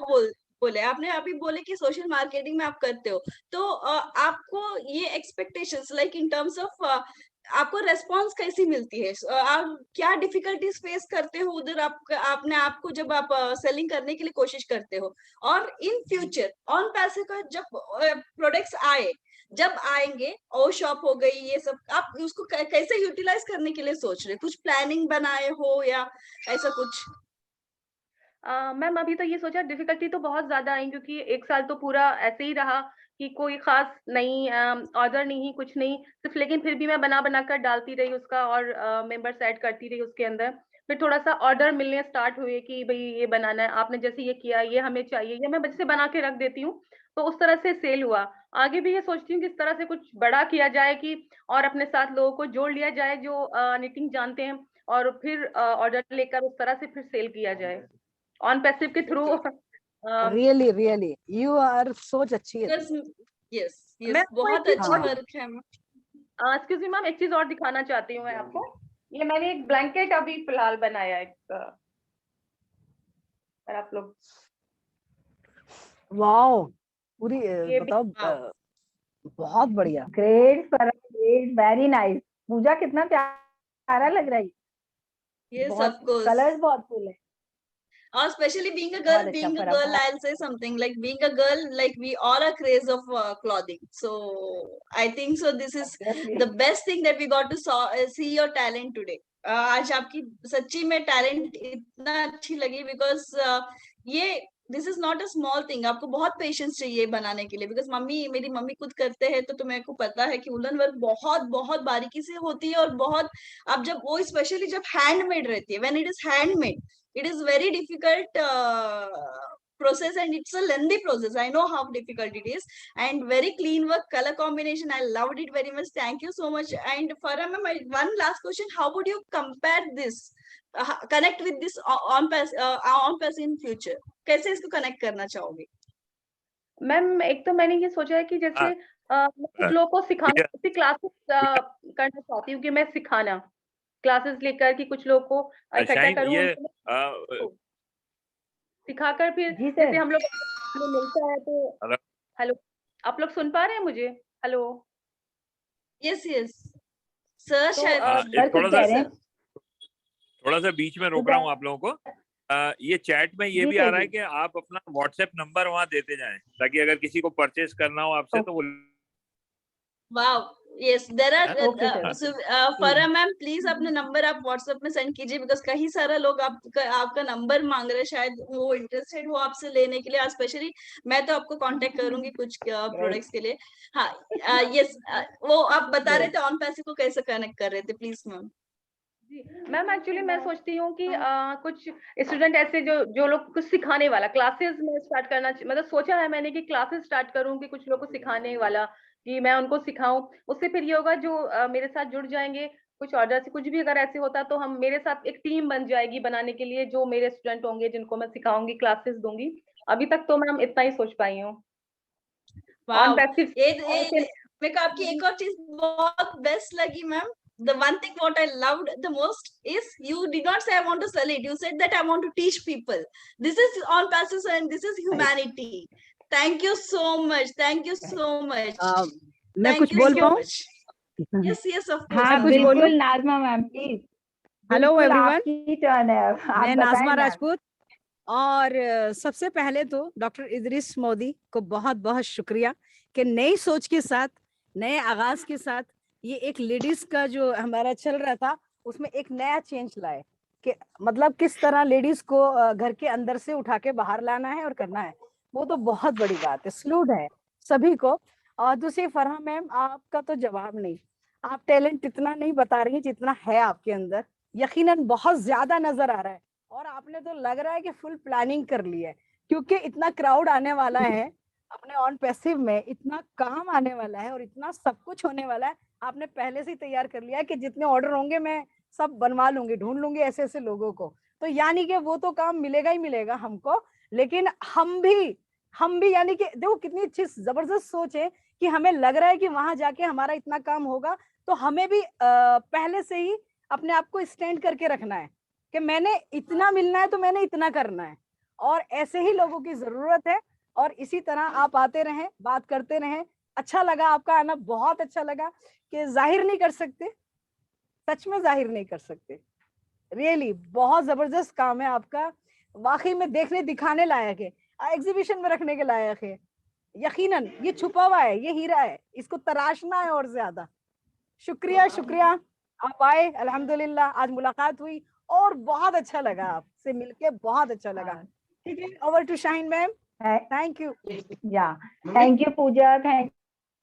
बोले आपने अभी बोले कि सोशल मार्केटिंग में आप करते हो, तो आपको ये expectations like in terms of आपको रेस्पॉन्स कैसी मिलती है? आप क्या डिफिकल्टीज फेस करते हो उधर आपने आपको जब आप सेलिंग करने के लिए कोशिश करते हो? और इन फ्यूचर ऑन पैसे का जब प्रोडक्ट्स आए, जब आएंगे ओ शॉप हो गई ये सब, आप उसको कैसे यूटिलाइज करने के लिए सोच रहे? कुछ प्लानिंग बनाए हो या ऐसा कुछ? मैम अभी तो ये सोचा, डिफिकल्टी तो बहुत ज्यादा आई क्योंकि एक साल तो पूरा ऐसे ही रहा कि कोई खास नहीं ऑर्डर नहीं कुछ नहीं सिर्फ, लेकिन फिर भी मैं बना बना कर डालती रही उसका, और मेंबर्स ऐड करती रही उसके अंदर। फिर थोड़ा सा ऑर्डर मिलने स्टार्ट हुए कि भाई ये बनाना है, आपने जैसे ये किया, ये हमें चाहिए, या मैं जैसे बना के रख देती हूँ, तो उस तरह से सेल हुआ। आगे भी ये सोचती हूँ कि इस तरह से कुछ बड़ा किया जाए कि और अपने साथ लोगों को जोड़ लिया जाए जो निटिंग जानते हैं, और फिर ऑर्डर लेकर उस तरह से फिर सेल किया जाए ऑन पैसिव के थ्रू। Really, you are सोच अच्छी है यस तुम्हारी। यस मैं यस, आपको एक बहुत चीज अच्छी और, वर्क है। एक्सक्यूज मी मैम, एक चीज और दिखाना चाहती हूँ मैं आपको। ये मैंने एक ब्लैंकेट अभी फिलहाल बनाया है और आप लोग वाओ, पूरी ये भी बताओ, बहुत बढ़िया। Great Farhan, great, very nice. Pooja कितना प्यारा लग रहा है, Yes, बहुत of course. कलर्स बहुत फुल है। Or especially being a बहुत girl, अच्छा being a Farhan, girl, I'll say something like being a girl, like we all are craze of clothing. So I think so. This is the best thing that we got to see your talent today. आज आपकी सच्ची में talent इतना अच्छी लगी because ये this is not a small thing. आपको बहुत पेशेंस चाहिए बनाने के लिए बिकॉज मेरी मम्मी खुद करते हैं तो तुम्हें को पता है कि वुलन वर्क बहुत बहुत बारीकी से होती है और बहुत अब जब वो स्पेशली जब हैंडमेड रहती है when it is handmade it is very difficult process and it's a lengthy process. I know how difficult it is and very clean work, color combination. I loved it very much. Thank you so much. And Farah ma'am, one last question: how would you compare this, connect with this on pass in future? कैसे इसको connect करना चाहोगे? Ma'am एक तो मैंने ये सोचा है कि जैसे कुछ लोगों को सिखाना, क्लासेस करना चाहती हूँ कि मैं सिखाना क्लासेस लेकर कि कुछ लोगों को इकट्ठा करूँ, सिखाकर फिर जैसे हम लोग मिलता है तो हेलो, आप लोग सुन पा रहे हैं मुझे? हेलो, यस यस सर, शायद थोड़ा सा बीच में रोक रहा हूँ आप लोगों को। ये चैट में ये भी आ रहा है कि आप अपना व्हाट्सएप नंबर वहां देते जाएं ताकि अगर किसी को परचेस करना हो आपसे तो वो वाओ यस देयर आर फरा मैम प्लीज अपने नंबर आप व्हाट्सएप में सेंड कीजिए बिकॉज कई सारा लोग आपका नंबर मांग रहे हैं, शायद वो इंटरेस्टेड हो आपसे लेने के लिए। स्पेशली मैं तो आपको कांटेक्ट करूंगी कुछ प्रोडक्ट्स के लिए। हाँ यस वो आप बता रहे थे ऑन पैसे को कैसे कनेक्ट कर रहे थे, प्लीज मैम। जी मैम, एक्चुअली मैं सोचती हूँ कि कुछ स्टूडेंट ऐसे जो लोग कुछ सिखाने वाला क्लासेस में स्टार्ट करना, मतलब सोचा है मैंने कि क्लासेस स्टार्ट करूँ कि कुछ लोग को सिखाने वाला कि मैं उनको सिखाऊं। उससे फिर ये होगा जो मेरे साथ जुड़ जाएंगे कुछ ऑर्डर से, कुछ भी अगर ऐसे होता तो हम मेरे साथ एक टीम बन जाएगी बनाने के लिए, जो मेरे स्टूडेंट होंगे जिनको मैं सिखाऊंगी, क्लासेस दूंगी। अभी तक तो मैम इतना ही सोच पाई हूँ। मेरे को आपकी एक और चीज बहुत बेस्ट लगी ma'am. The one thing what I loved the most is you did not say I want to sell it. You said that I want to teach people. This is on passes and this is humanity. Thank you so much. Thank you so much. मैं कुछ बोल पाऊँ? Yes, yes, of course. हाँ बिल्कुल नाज़मा ma'am please. Hello everyone, आपकी turn है। मैं नाज़मा राजपूत। और सबसे पहले तो डॉक्टर इदरीस मोदी को बहुत बहुत शुक्रिया कि नई सोच के साथ, नए आगाज के साथ ये एक लेडीज का जो हमारा चल रहा था उसमें एक नया चेंज लाए कि मतलब किस तरह लेडीज को घर के अंदर से उठा के बाहर लाना है और करना है। वो तो बहुत बड़ी बात है, सलूट है सभी को। और दूसरी फरहा मैम, आपका तो जवाब नहीं, आप टैलेंट इतना नहीं बता रही जितना है आपके अंदर, यकीनन बहुत ज्यादा नजर आ रहा है। और आपने तो लग रहा है कि फुल प्लानिंग कर ली है, क्योंकि इतना क्राउड आने वाला है अपने ऑन पैसिव में, इतना काम आने वाला है और इतना सब कुछ होने वाला है। आपने पहले से ही तैयार कर लिया है कि जितने ऑर्डर होंगे मैं सब बनवा लूंगी, ढूंढ लूंगी ऐसे ऐसे लोगों को। तो यानी कि वो तो काम मिलेगा ही मिलेगा हमको, लेकिन हम भी यानी कि देखो कितनी अच्छी जबरदस्त सोच है कि हमें लग रहा है कि वहां जाके हमारा इतना काम होगा, तो हमें भी पहले से ही अपने आप को स्टैंड करके रखना है कि मैंने इतना मिलना है तो मैंने इतना करना है। और ऐसे ही लोगों की जरूरत है। और इसी तरह आप आते रहें, बात करते रहें। अच्छा लगा आपका आना, बहुत अच्छा लगा कि जाहिर नहीं कर सकते, सच में जाहिर नहीं कर सकते। रियली बहुत जबरदस्त काम है आपका, वाकई में देखने दिखाने लायक है, एग्जीबिशन में रखने के लायक है। यकीनन ये छुपा हुआ है, ये हीरा है, इसको तराशना है और ज्यादा। शुक्रिया शुक्रिया, आप आए, अल्हम्दुलिल्लाह आज मुलाकात हुई और बहुत अच्छा लगा, आपसे मिलके बहुत अच्छा लगा। ठीक है, over to Shaheen ma'am. Thank you. या thank you Puja, thank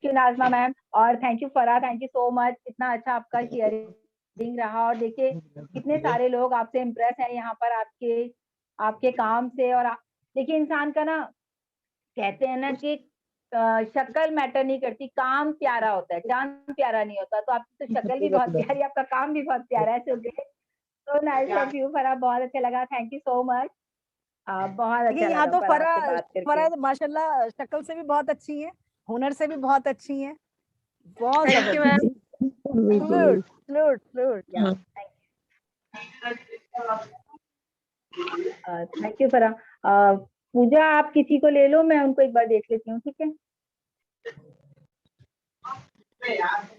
you Nazma ma'am, और thank you Farah, thank you so much. इतना अच्छा आपका शेयरिंग रहा और देखिए कितने सारे लोग आपसे इम्प्रेस हैं यहाँ पर आपके काम से। और देखिए इंसान का ना, कहते हैं ना कि शक्ल मैटर नहीं करती, काम प्यारा होता है, चांद प्यारा नहीं होता। तो आपकी तो शक्ल भी बहुत प्यारी, आपका काम भी बहुत प्यारा है। तो नाइस ऑफ यू फराह, बहुत अच्छा लगा, थैंक यू सो मच। बहुत अच्छा यहाँ लगा तो फराह माशाल्लाह शक्ल से भी बहुत अच्छी है, हुनर से भी बहुत अच्छी है, बहुत थैंक यू मैम। जबरदस्त। थैंक यू फरा। पूजा आप किसी को ले लो, मैं उनको एक बार देख लेती हूँ, ठीक है?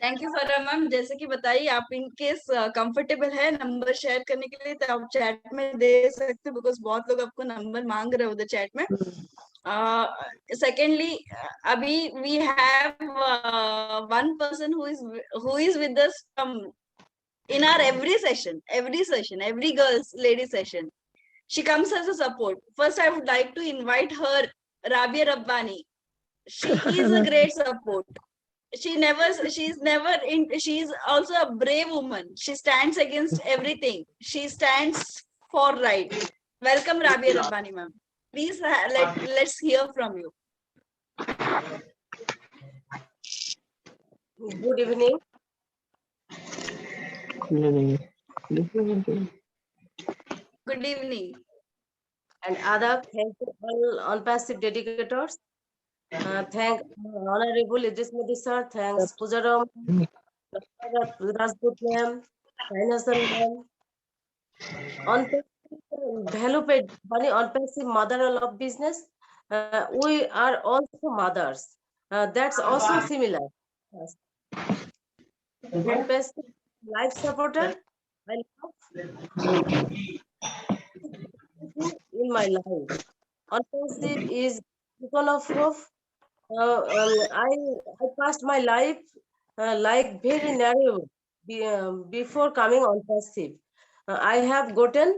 थैंक यू फरा मैम। जैसे कि बताइए, आप इन केस कंफर्टेबल है नंबर शेयर करने के लिए तो आप चैट में दे सकते हो, बिकॉज बहुत लोग आपको नंबर मांग रहे हो उधर चैट में। Secondly, अभी we have one person who is with us in our every session, every girls lady session. She comes as a support. First, I would like to invite her, Rabia Rabbani. She is a great support. She's also a brave woman. She stands against everything. She stands for right. Welcome, Rabia Rabbani ma'am. Please let's hear from you. Good evening. Good evening. And Adab, thank you all on passive dedicators. Thank Honorable Idris Modi sir, thanks Pujaram, Rajput ma'am, Dinosaur ma'am. On value paid money on passive mother of business, we are also mothers. That's also similar. Yes. On passive life supporter, I love in my life. On passive is beacon of hope. I passed my life like very narrow before coming on passive. I have gotten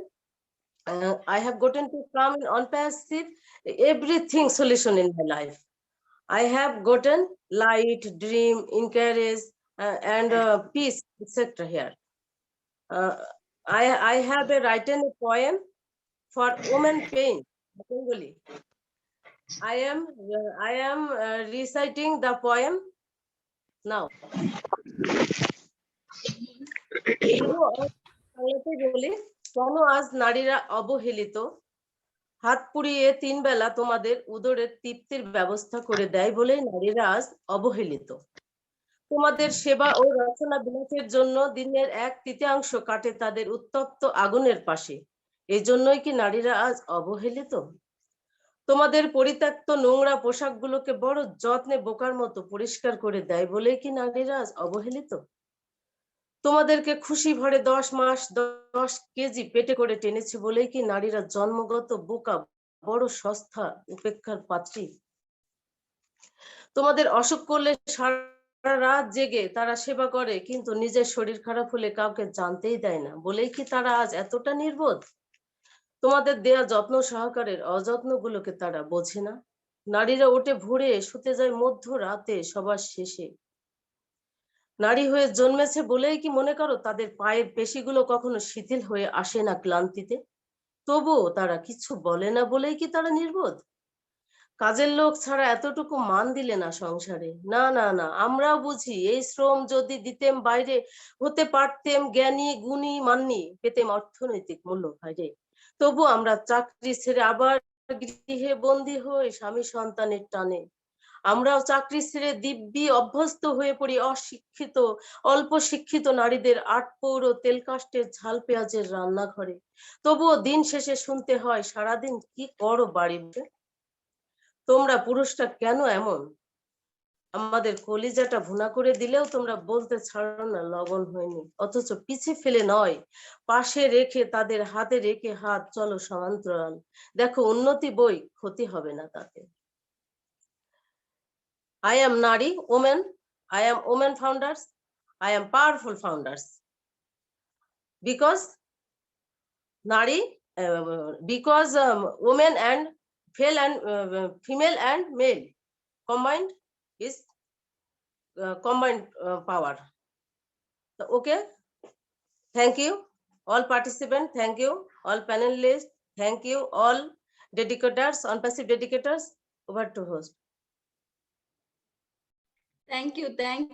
to come on passive everything solution in my life. I have gotten light, dream, encourage, and peace, etc. Here. I have written a poem for women pain, Bengali. I am reciting the poem now. বলি কেন আজ নারীরা অবহেলিত, হাত পুড়িয়ে 3 বেলা তোমাদের উদরের তৃপ্তির ব্যবস্থা করে দেয় বলে নারীরা আজ অবহেলিত। তোমাদের সেবা ও রচনা বিলাসের জন্য দিনের 1/3 কাটে তাদের উত্তপ্ত আগুনের পাশে, এজন্যই কি নারীরা আজ অবহেলিত? তোমাদের পরিত্যক্ত নোংরা পোশাকগুলোকে বড় যত্নে বোকার মতো পরিষ্কার করে দেয় বলেই কি নারীরা আজ অবহেলিত? তোমাদেরকে খুশি ভরে 10 মাস 10 কেজি পেটে করে টেনেছে বলেই কি নারীরা জন্মগত বোকা, বড় সস্তা, উপেক্ষার পাত্রী? তোমাদের অসুখ করলে সারা রাত জেগে তারা সেবা করে, কিন্তু নিজের শরীর খারাপ হলে কাউকে জানতেই দেয় না বলেই কি তারা আজ এতটা নির্বোধ? তোমাদের দেয়া যত্ন সহকারের অযত্নগুলোকে তারা বোঝে না। নারীরা ওঠে ভোরে, শুতে যায় মধ্যরাতে, সবার শেষে। নারী হয়ে জন্মেছে বলেই কি মনে করো তাদের পায়ের পেশিগুলো কখনো শিথিল হয়ে আসে না ক্লান্তিতে? তবুও তারা কিছু বলে না বলেই কি তারা নির্বোধ? কাজের লোক ছাড়া এতটুকু মান দিলে না সংসারে? না না না, আমরাও বুঝি এই শ্রম যদি দিতেম বাইরে, হতে পারতেম জ্ঞানী গুণী মান্যী, পেতেম অর্থনৈতিক মূল্য বাইরে। তবু আমরা চাকরি ছেড়ে আবার গৃহে বন্দী হই স্বামী সন্তানের টানে। আমরাও চাকরি ছেড়ে দিব্যি অভ্যস্ত হয়ে পড়ি অশিক্ষিত অল্প শিক্ষিত নারীদের আটপৌর তেল কাষ্টের ঝাল পেঁয়াজের রান্নাঘরে। তবুও দিন শেষে শুনতে হয় সারাদিন কি করো বাড়িতে? তোমরা পুরুষটা কেন এমন? আমাদের কলিজাটা ভুনা করে দিলেও তোমরা বলতে ছাড়ো না লবণ হয়নি, অথচ পিছে ফেলে নয় পাশে রেখে তাদের হাতে রেখে হাত চলো সমান্তরাল, দেখো উন্নতি বই ক্ষতি হবে না তাতে। I am Nari, woman. I am women founders. I am powerful founders. Because Nari, because women and female and male combined is combined power. So, okay. Thank you, all participants. Thank you, all panelists. Thank you, all dedicators, on passive dedicators. Over to host. Thank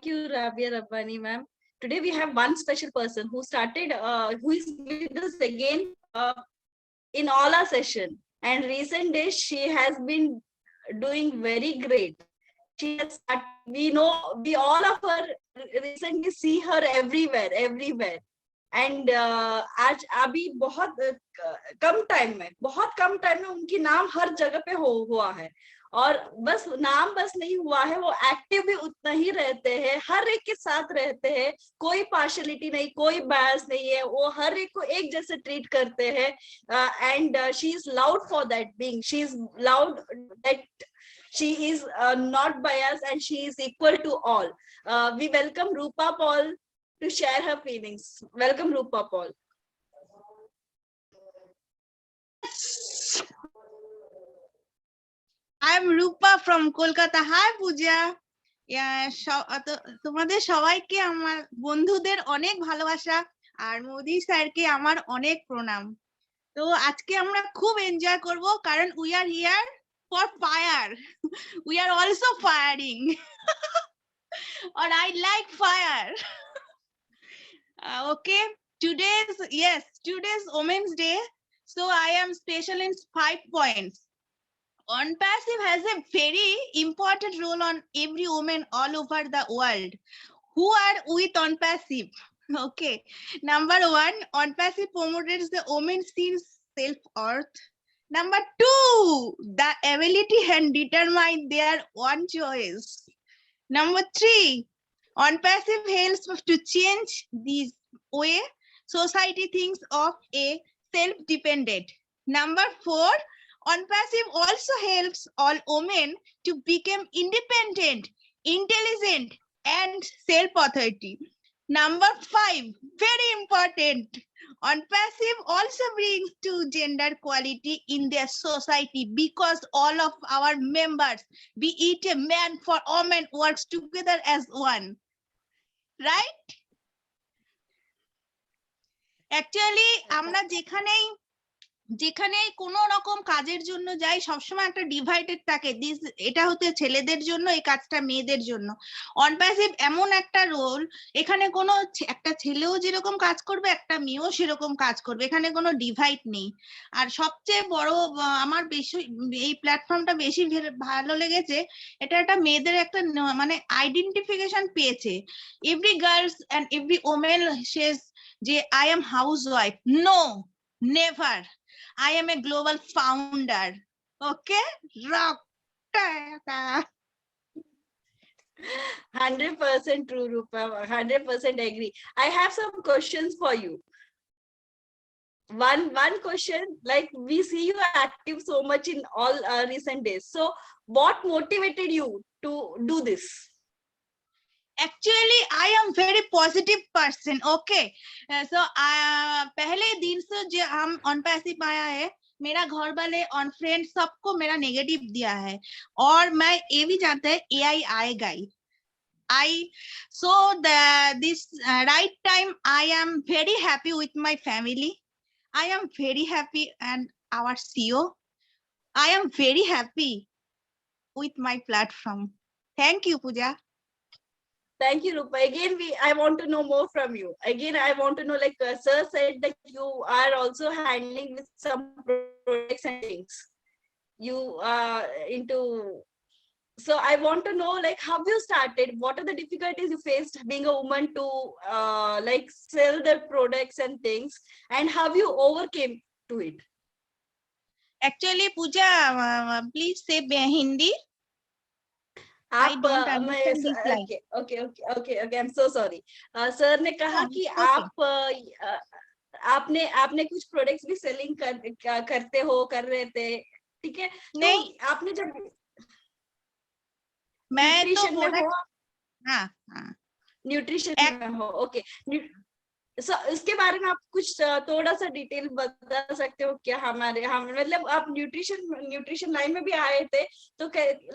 you, Rabia Rabbani ma'am. Today we have one special person who started, who is with us again in all our session. And recent days she has been doing very great. She has we all of her recently see her everywhere. And आज अभी बहुत कम time में उनकी नाम हर जगह पे हुआ है, और बस नाम बस नहीं हुआ है, वो एक्टिव भी उतना ही रहते हैं, हर एक के साथ रहते हैं, कोई पार्शलिटी नहीं, कोई बायस नहीं है, वो हर एक को एक जैसे ट्रीट करते हैं, and she is loud for that being, she is loud that she is not biased and she is equal to all. We welcome Rupa Paul to share her feelings. Welcome Rupa Paul. I am Rupa from Kolkata. Hi Pooja. তোমাদের সবাইকে আমার বন্ধুদের অনেক ভালোবাসা আর মোদি স্যারকে আমার অনেক প্রণাম। তো আজকে আমরা খুব এনজয় করব কারণ we are here for fire, we are also firing or I like fire. Okay, today's Women's Day, so I am special in 5 points. OnPassive has a very important role on every woman all over the world. Who are with OnPassive? Okay, number 1, OnPassive promotes the woman's self-worth. Number 2, the ability and determine their own choice. Number 3, OnPassive helps to change the way society thinks of a self-dependent. Number 4, OnPassive also helps all women to become independent, intelligent, and self-authority. Number 5, very important, OnPassive also brings to gender equality in their society because all of our members, be it a man or woman, works together as one. Right? Actually, আমরা যেখানে কোনো রকম কাজের জন্য যাই সবসময় একটা divided থাকে, এটা হতে ছেলেদের জন্য, এই কাজটা মেয়েদের জন্য। OnPassive এমন একটা রোল, এখানে কোনো একটা ছেলেও যেরকম কাজ করবে একটা মেয়েও সেরকম কাজ করবে, এখানে কোনো ডিভাইড নেই। আর সবচেয়ে বড় আমার বেশি এই প্ল্যাটফর্মটা বেশি ভালো লেগেছে, এটা একটা মেয়েদের একটা মানে আইডেন্টিফিকেশন পেয়েছে। Every girls and every women says যে I am housewife. No, never, I am a global founder. Okay, rock. 100% true, Rupa. 100% agree. I have some questions for you. One question, like we see you active so much in all recent days. So, what motivated you to do this? Actually, I am very positive person. Okay, so पहले दिन से जो हम OnPassive आया है, मेरा घर वाले ऑन फ्रेंड सबको मेरा नेगेटिव दिया है, और मैं ये भी जानता है AI आएगा ही। This right time I am very happy with my family. I am very happy and our CEO. I am very happy with my platform. Thank you, Pooja. Thank you, Rupa. Again, I want to know more from you. Again, I want to know, like sir said that you are also handling with some projects and things. You are into. So I want to know, like, how you started? What are the difficulties you faced being a woman to like sell the products and things, and how you overcame to it? Actually, Pooja, please say Hindi. I don't understand this line. Okay. I'm so sorry. Sir ने कहा कि आपने कुछ products भी selling कर रहे थे, ठीक है? नहीं, आपने जब मैं तो न्यूट्रिशन में हो, ओके। इसके बारे में आप कुछ थोड़ा सा डिटेल बता सकते हो क्या? मतलब आप न्यूट्रिशन लाइन में भी आए थे, तो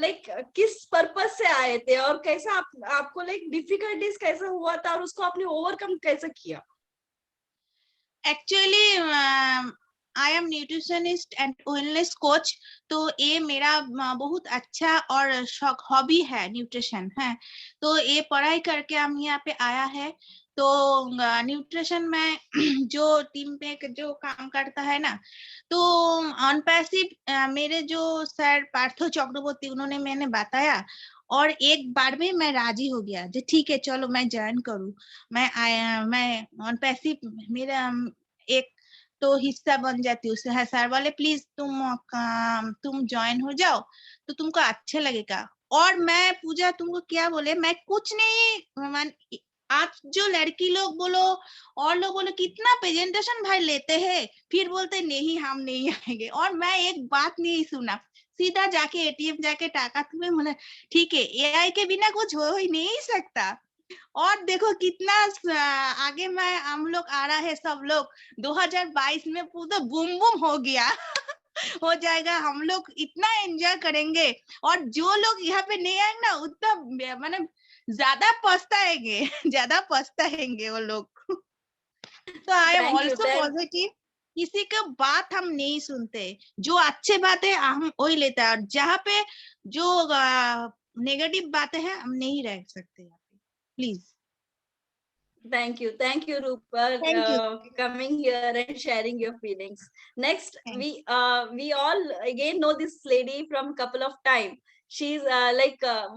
लाइक किस पर्पस से आए थे, और कैसा आपको लाइक डिफिकल्टीज कैसा हुआ था, और उसको आपने ओवरकम कैसे किया? Actually I am nutritionist and wellness coach, तो ये मेरा बहुत अच्छा और शौक हॉबी है, न्यूट्रिशन है। तो ये पढ़ाई करके हम यहाँ पे आया है। तो न्यूट्रिशन में जो टीम पे जो काम करता है ना, तो OnPassive मेरे जो सर पार्थो चक्रवर्ती उन्होंने मैंने बताया, और एक बार में मैं राजी हो गया जो ठीक है चलो मैं ज्वाइन करूँ। मैं ऑन पैसिव मेरा एक तो हिस्सा बन जाती हूँ। सर बोले प्लीज तुम ज्वाइन हो जाओ तो तुमको अच्छा लगेगा। और मैं पूजा तुमको क्या बोले, मैं कुछ नहीं आप जो लड़की लोग बोलो और लोग बोलो कितना प्रेजेंटेशन भाई लेते हैं, फिर बोलते नहीं हम नहीं आएंगे। और मैं एक बात नहीं सुना, सीधा जाके एटीएम जाके टाका तुम्हें बोला ठीक है एआई के बिना कुछ हो ही नहीं सकता। और देखो कितना आगे मैं हम लोग आ रहा है सब लोग 2022 में पूरा बूम बूम हो गया हो जाएगा। हम लोग इतना एंजॉय करेंगे और जो लोग यहाँ पे नहीं आएंगे ना उतना मतलब ज्यादा पछताएंगे ज्यादा पछताएंगे वो लोग। तो I am Thank you. Also positive. किसी का बात हम नहीं सुनते, जो अच्छे बात है हम वही लेते हैं, और जहाँ पे जो नेगेटिव बातें हैं हम नहीं रह सकते यहाँ पे। Please. Thank you, Rupa, Thank you. coming here and sharing your feelings. Next, we all again know this lady from couple of time. She's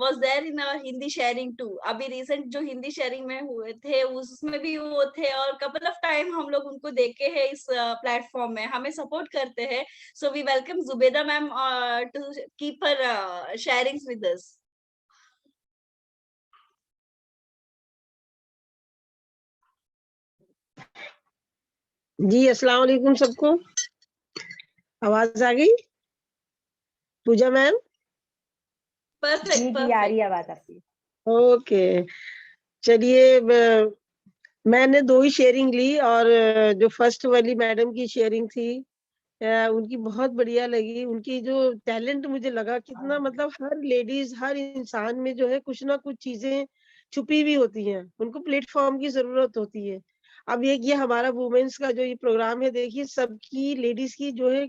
was there in a Hindi sharing too. अभी recent जो Hindi sharing में हुए थे उसमें भी वो थे, और couple of time हम लोग उनको देखे हैं इस platform में, हमें support करते हैं. So we welcome Zubeda ma'am to keep her sharings with us. जी अस्सलाम वालेकुम सबको। आवाज आ गई पूजा मैम? Perfect, जी perfect. आ रही है आवाज आपकी। ओके चलिए, मैंने 2 ही शेयरिंग ली, और जो फर्स्ट वाली मैडम की शेयरिंग थी उनकी बहुत बढ़िया लगी। उनकी जो टैलेंट मुझे लगा कितना, मतलब हर लेडीज हर इंसान में जो है कुछ ना कुछ चीजें छुपी हुई होती हैं, उनको प्लेटफॉर्म की जरूरत होती है। अब ये हमारा वुमेन्स का जो ये प्रोग्राम है, देखिए सबकी लेडीज की जो है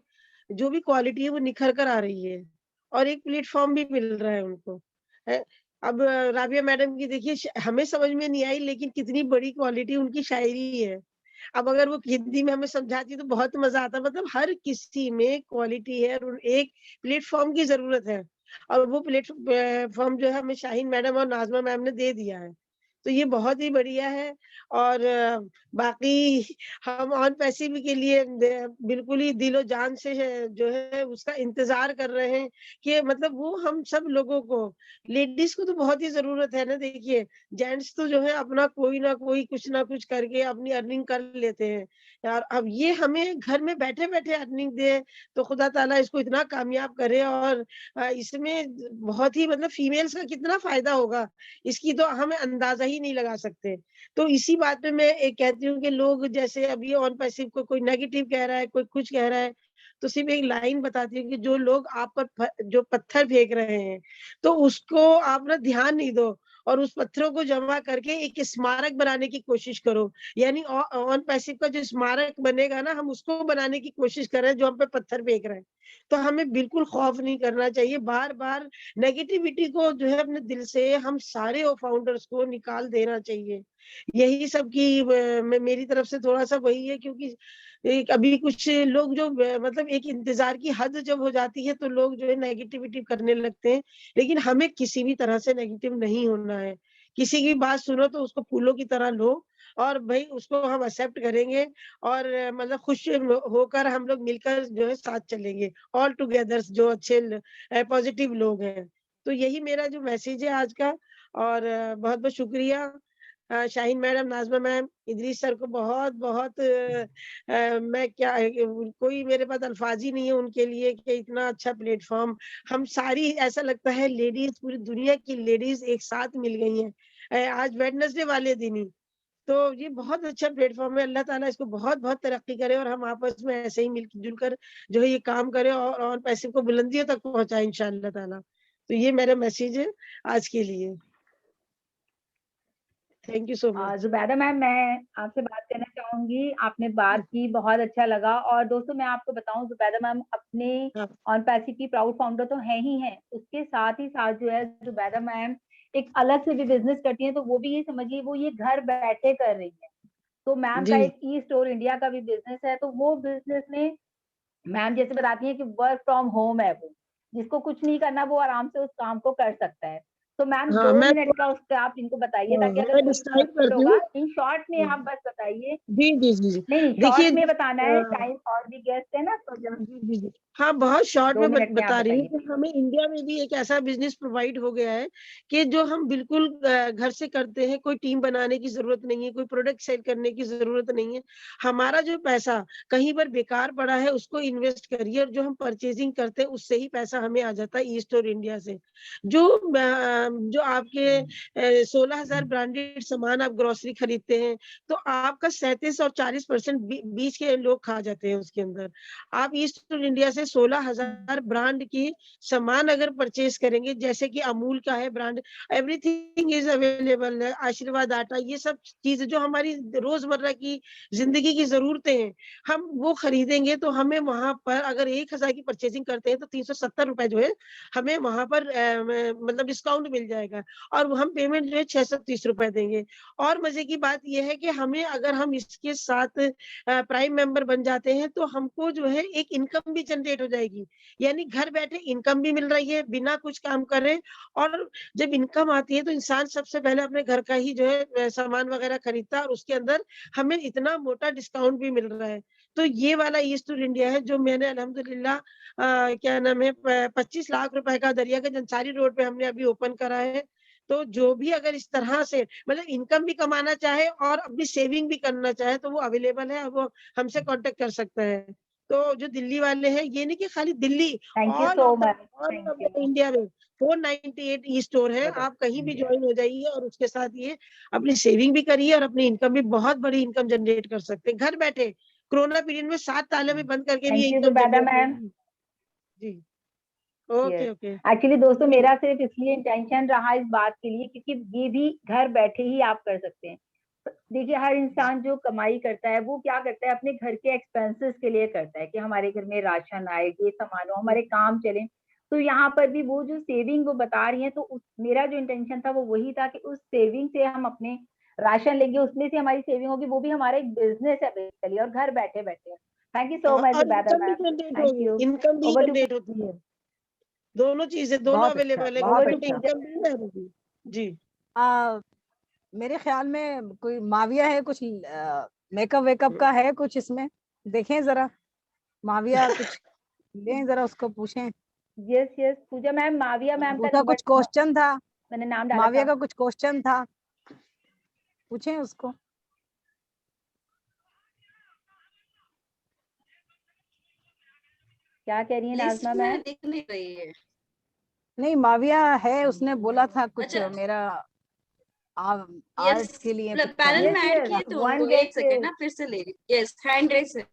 जो भी क्वालिटी है वो निखर कर आ रही है, और एक प्लेटफॉर्म भी मिल रहा है उनको। है अब राबिया मैडम की देखिए हमें समझ में नहीं आई, लेकिन कितनी बड़ी क्वालिटी उनकी शायरी है। अब अगर वो हिंदी में हमें समझाती तो बहुत मजा आता। मतलब हर किसी में क्वालिटी है और एक प्लेटफॉर्म की जरूरत है, और वो प्लेटफॉर्म जो है हमें शाहीन मैडम और नाजमा मैम ने दे दिया है, तो ये बहुत ही बढ़िया है। और बाकी हम ऑन पैसिव के लिए बिल्कुल ही दिलो जान से जो है उसका इंतजार कर रहे हैं कि मतलब वो हम सब लोगों को, लेडीज को तो बहुत ही जरूरत है ना। देखिए जेंट्स तो जो है अपना कोई ना कोई कुछ ना कुछ करके अपनी अर्निंग कर लेते हैं यार। अब ये हमें घर में बैठे बैठे अर्निंग दे तो खुदा ताला इसको इतना कामयाब करे, और इसमें बहुत ही मतलब फीमेल्स का कितना फायदा होगा इसकी तो हमें अंदाजा ही नहीं लगा सकते। तो इसी बात पे मैं एक कहती हूँ कि लोग जैसे अभी ऑन पैसिव को कोई नेगेटिव कह रहा है, कोई कुछ कह रहा है, तो सिर्फ एक लाइन बताती हूँ कि जो लोग आप पर जो पत्थर फेंक रहे हैं तो उसको आप ना ध्यान नहीं दो, और उस पत्थरों को जमा करके एक स्मारक बनाने की कोशिश करो। यानी ऑन पैसिव का जो स्मारक बनेगा ना, हम उसको बनाने की कोशिश कर रहे हैं जो हम पे पत्थर फेंक रहे हैं। तो हमें बिल्कुल खौफ नहीं करना चाहिए, बार बार नेगेटिविटी को जो है अपने दिल से हम सारे फाउंडर्स को निकाल देना चाहिए। यही सब की मेरी तरफ से थोड़ा सा वही है, क्योंकि एक अभी कुछ लोग जो मतलब एक इंतजार की हद जब हो जाती है तो लोग जो है नेगेटिविटी करने लगते हैं, लेकिन हमें किसी भी तरह से नेगेटिव नहीं होना है। किसी की बात सुनो तो उसको फूलों की तरह लो, और भाई उसको हम एक्सेप्ट करेंगे, और मतलब खुश होकर हम लोग मिलकर जो है साथ चलेंगे ऑल टुगेदर, जो अच्छे पॉजिटिव लोग हैं। तो यही मेरा जो मैसेज है आज का। और बहुत बहुत शुक्रिया Shaheen madam, Najma ma'am, Idris sir को बहुत बहुत मैं क्या कोई मेरे पास अल्फाज ही नहीं है उनके लिए कि इतना अच्छा प्लेटफॉर्म हम सारी, ऐसा लगता है लेडीज पूरी दुनिया की लेडीज एक साथ मिल गई हैं आज वेडनेसडे वाले दिन ही। तो ये बहुत अच्छा प्लेटफॉर्म है, अल्लाह ताला इसको बहुत बहुत तरक्की करे, और हम आपस में ऐसे ही मिलजुल कर जो है ये काम करें और पैसे को बुलंदियों तक पहुंचाए इंशाअल्लाह ताला। तो ये मेरा मैसेज है आज के लिए। Thank you so much. Zubaida ma'am, मैं आपसे बात करना चाहूंगी। आपने बात की, बहुत अच्छा लगा। और दोस्तों मैं आपको बताऊं, जुबैदा मैम अपने ऑन पैसिव की प्राउड फाउंडर तो है ही हैं, उसके साथ ही साथ जो है जुबैदा मैम एक अलग से भी बिजनेस करती हैं। तो वो भी ये समझिए वो ये घर बैठे कर रही है। तो मैम का एक ई स्टोर इंडिया का भी बिजनेस है। तो वो बिजनेस में मैम जैसे बताती हैं कि वर्क फ्रॉम होम है वो, जिसको कुछ नहीं करना वो आराम से उस काम को कर सकता है। तो मैम हाँ 2 मैं मिनट का उसका आप इनको बताइए, ताकि अगर मैं कोई डिस्क्राइब इंटरेस्टेड करती होगा, हूँ। इन शॉर्ट में आप बस बताइए। जी जी जी जी नहीं देखिए शॉर्ट में बताना है, अ, टाइम और भी गेस्ट है ना, तो जब जी जी जी हाँ बहुत शॉर्ट 2 में मिनट में आप बता रही हूँ बताइए। कि हमें इंडिया में भी एक ऐसा बिजनेस प्रोवाइड हो गया है कि जो हम बिल्कुल घर से करते हैं, कोई टीम बनाने की जरूरत नहीं है, कोई प्रोडक्ट सेल करने की जरूरत नहीं है। हमारा जो पैसा कहीं पर बेकार पड़ा है उसको इन्वेस्ट करिए, और जो हम परचेजिंग करते हैं उससे ही पैसा हमें आ जाता है ईस्ट और इंडिया से। जो आपके 16,000 ब्रांडेड सामान आप ग्रोसरी खरीदते हैं, तो आपका 37 और 40% बीच के लोग खा जाते हैं उसके अंदर। आप ईस्ट और इंडिया से 16,000 ब्रांड की सामान अगर परचेज करेंगे, जैसे कि अमूल का है ब्रांड, एवरीथिंग इज अवेलेबल है, आशीर्वाद आटा, ये सब चीजें जो हमारी रोजमर्रा की जिंदगी की जरूरतें हैं, हम वो खरीदेंगे तो हमें वहां पर अगर 1,000 की परचेजिंग करते हैं तो 370 रुपए जो है हमें वहां पर मतलब डिस्काउंट मिल जाएगा, और हम पेमेंट जो है 630 रुपए देंगे। और मजे की बात यह है कि हमें अगर हम इसके साथ प्राइम मेंबर बन जाते हैं तो हमको जो है एक इनकम भी जनरेट हो जाएगी, यानी घर बैठे इनकम भी मिल रही है बिना कुछ काम करे। और जब इनकम आती है तो इंसान सबसे पहले अपने घर का ही जो है सामान वगैरह खरीदता है, और उसके अंदर हमें इतना मोटा डिस्काउंट भी मिल रहा है। तो ये वाला ईस्ट टू इंडिया है जो मैंने अल्हम्दुलिल्लाह क्या नाम है 25 लाख रुपए का दरियागंज अंसारी रोड पे हमने अभी ओपन करा है। तो जो भी अगर इस तरह से मतलब इनकम भी कमाना चाहे और अपनी सेविंग भी करना चाहे तो वो अवेलेबल है, वो हमसे कांटेक्ट कर सकता है। तो जो दिल्ली वाले हैं, ये नहीं कि खाली Delhi, thank you all so over much, thank you. India में 498 ई स्टोर है, आप कहीं भी ज्वाइन हो जाइए और उसके साथ ये अपनी सेविंग भी करिए और अपनी इनकम भी, बहुत बड़ी इनकम जनरेट कर सकते हैं घर बैठे। कोरोना पीरियड में 7 ताले में बंद करके भी ये thank you income Zubaida generate ma'am. होगी। जी ओके यस, ओके एक्चुअली दोस्तों मेरा सिर्फ इसलिए इंटेंशन रहा इस बात के लिए क्योंकि ये भी घर बैठे ही आप कर सकते हैं। देखिए हर इंसान जो कमाई करता है वो क्या करता है, अपने घर के एक्सपेंसेस के लिए करता है कि हमारे घर में राशन आए, ये सामान हो, हमारे काम चले। तो यहाँ पर भी वो जो सेविंग वो बता रही है, तो मेरा जो इंटेंशन था वो वही था कि उस सेविंग से हम अपने राशन लेंगे, उसमें से हमारी सेविंग होगी, वो भी हमारा एक बिजनेस है बेसिकली, और घर बैठे बैठे। थैंक यू सो मच और जुबैदा इनकम भी मैम, जनरेट थैंक होगी, यू। इनकम भी ओवर टू जनरेट होती है, दोनों चीजें दोनों बहुत अच्छा, अवेलेबल है, घर बहुत ओवर टू बैठे अच्छा। इनकम भी रहेगी। जी मेरे ख्याल में कोई माविया है, कुछ मेकअप वेकअप का है कुछ इसमें, देखें जरा माविया कुछ लें, जरा उसको पूछें। यस यस पूजा मैम, माविया मैम का उसका नंबर कुछ क्वेश्चन था, मैंने नाम डाला माविया था। का कुछ क्वेश्चन था, पूछें उसको। क्या कह रही है लिस्ट नाजमा में मैम? दिख नहीं रही है। नहीं माविया है, उसने बोला था कुछ अच्छा मेरा यस, आर्ट के लिए कुछ पैनल करना में यस ऐड यस किए थे वन उनको, एक गेस्ट। सेकेंड ना, फिर से ले रही। यस, हैंड रेस है।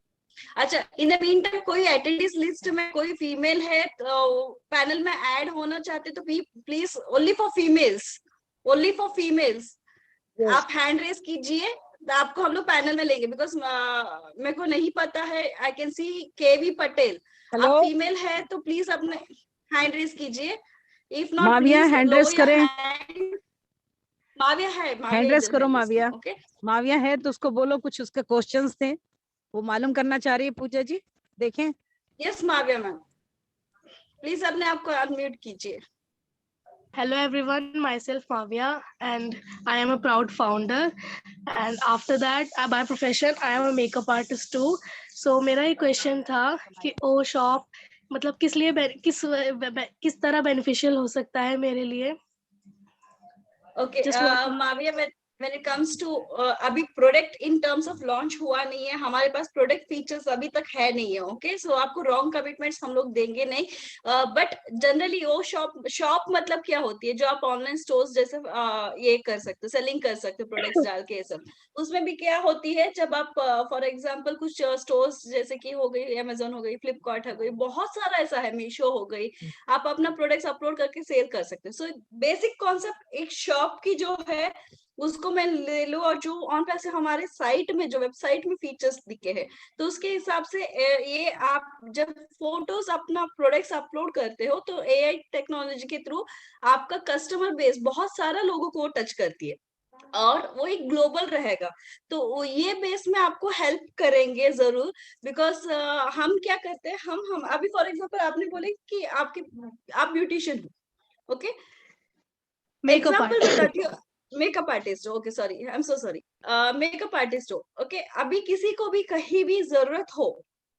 अच्छा, इन द मीन टाइम कोई अटेंडेंस लिस्ट में कोई फीमेल है तो पैनल में ऐड होना चाहते तो please only for females, only for females आप हैंड रेस कीजिए, तो आपको हम लोग पैनल में लेंगे। बिकॉज मेरे को नहीं पता है, आई कैन सी केवी पटेल, आप फीमेल है तो प्लीज अपने हैंड रेस कीजिए। If not Mavia please hand लो रेस या करें, हैंड। माविया है, हैंड माविया रेस इज करो hand raise. Mavia. Okay, Mavia है तो उसको बोलो, कुछ उसके क्वेश्चंस थे वो मालूम करना चाह रही है पूजा जी, देखें। यस माविया मैम, प्लीज अपने आप को अनम्यूट कीजिए। Hello everyone, myself Mavya and I am a proud founder, and after that by profession I am a makeup artist too. So मेरा एक क्वेश्चन था कि ओ शॉप मतलब किस तरह बेनिफिशियल हो सकता है मेरे लिए। Okay Just want to- Muawiya, when it comes to अभी product in terms of launch हुआ नहीं है, हमारे पास प्रोडक्ट फीचर्स अभी तक है नहीं है। ओके, सो आपको रॉन्ग कमिटमेंट्स हम लोग देंगे नहीं। बट जनरली वो शॉप मतलब क्या होती है, जो आप ऑनलाइन स्टोर्स जैसे ये कर सकते हो, सेलिंग कर सकते हो प्रोडक्ट्स डाल के सब। उसमें भी क्या होती है, जब आप फॉर एग्जांपल कुछ स्टोर्स जैसे कि हो गई अमेजोन, हो गई फ्लिपकार्ट, हो गई, बहुत सारा ऐसा है, मीशो हो गई, आप अपना प्रोडक्ट्स अपलोड करके सेल कर सकते हो। सो बेसिक कॉन्सेप्ट एक शॉप की जो है उसको मैं ले लूं, और जो ऑन पैसे हमारे साइट में जो वेबसाइट में फीचर्स दिखे हैं, तो उसके हिसाब से ये आप जब फोटोज अपना प्रोडक्ट्स अपलोड करते हो तो एआई टेक्नोलॉजी के थ्रू आपका कस्टमर बेस बहुत सारा लोगों को टच करती है, और वो एक ग्लोबल रहेगा। तो ये बेस में आपको हेल्प करेंगे जरूर। बिकॉज हम क्या करते हैं, हम अभी फॉर एग्जांपल आपने बोले कि आप ब्यूटिशियन हो, okay, Makeup example artist. that you makeup artist हो, okay sorry, I am so sorry, makeup artist हो, ओके, अभी किसी को भी कहीं भी जरूरत हो,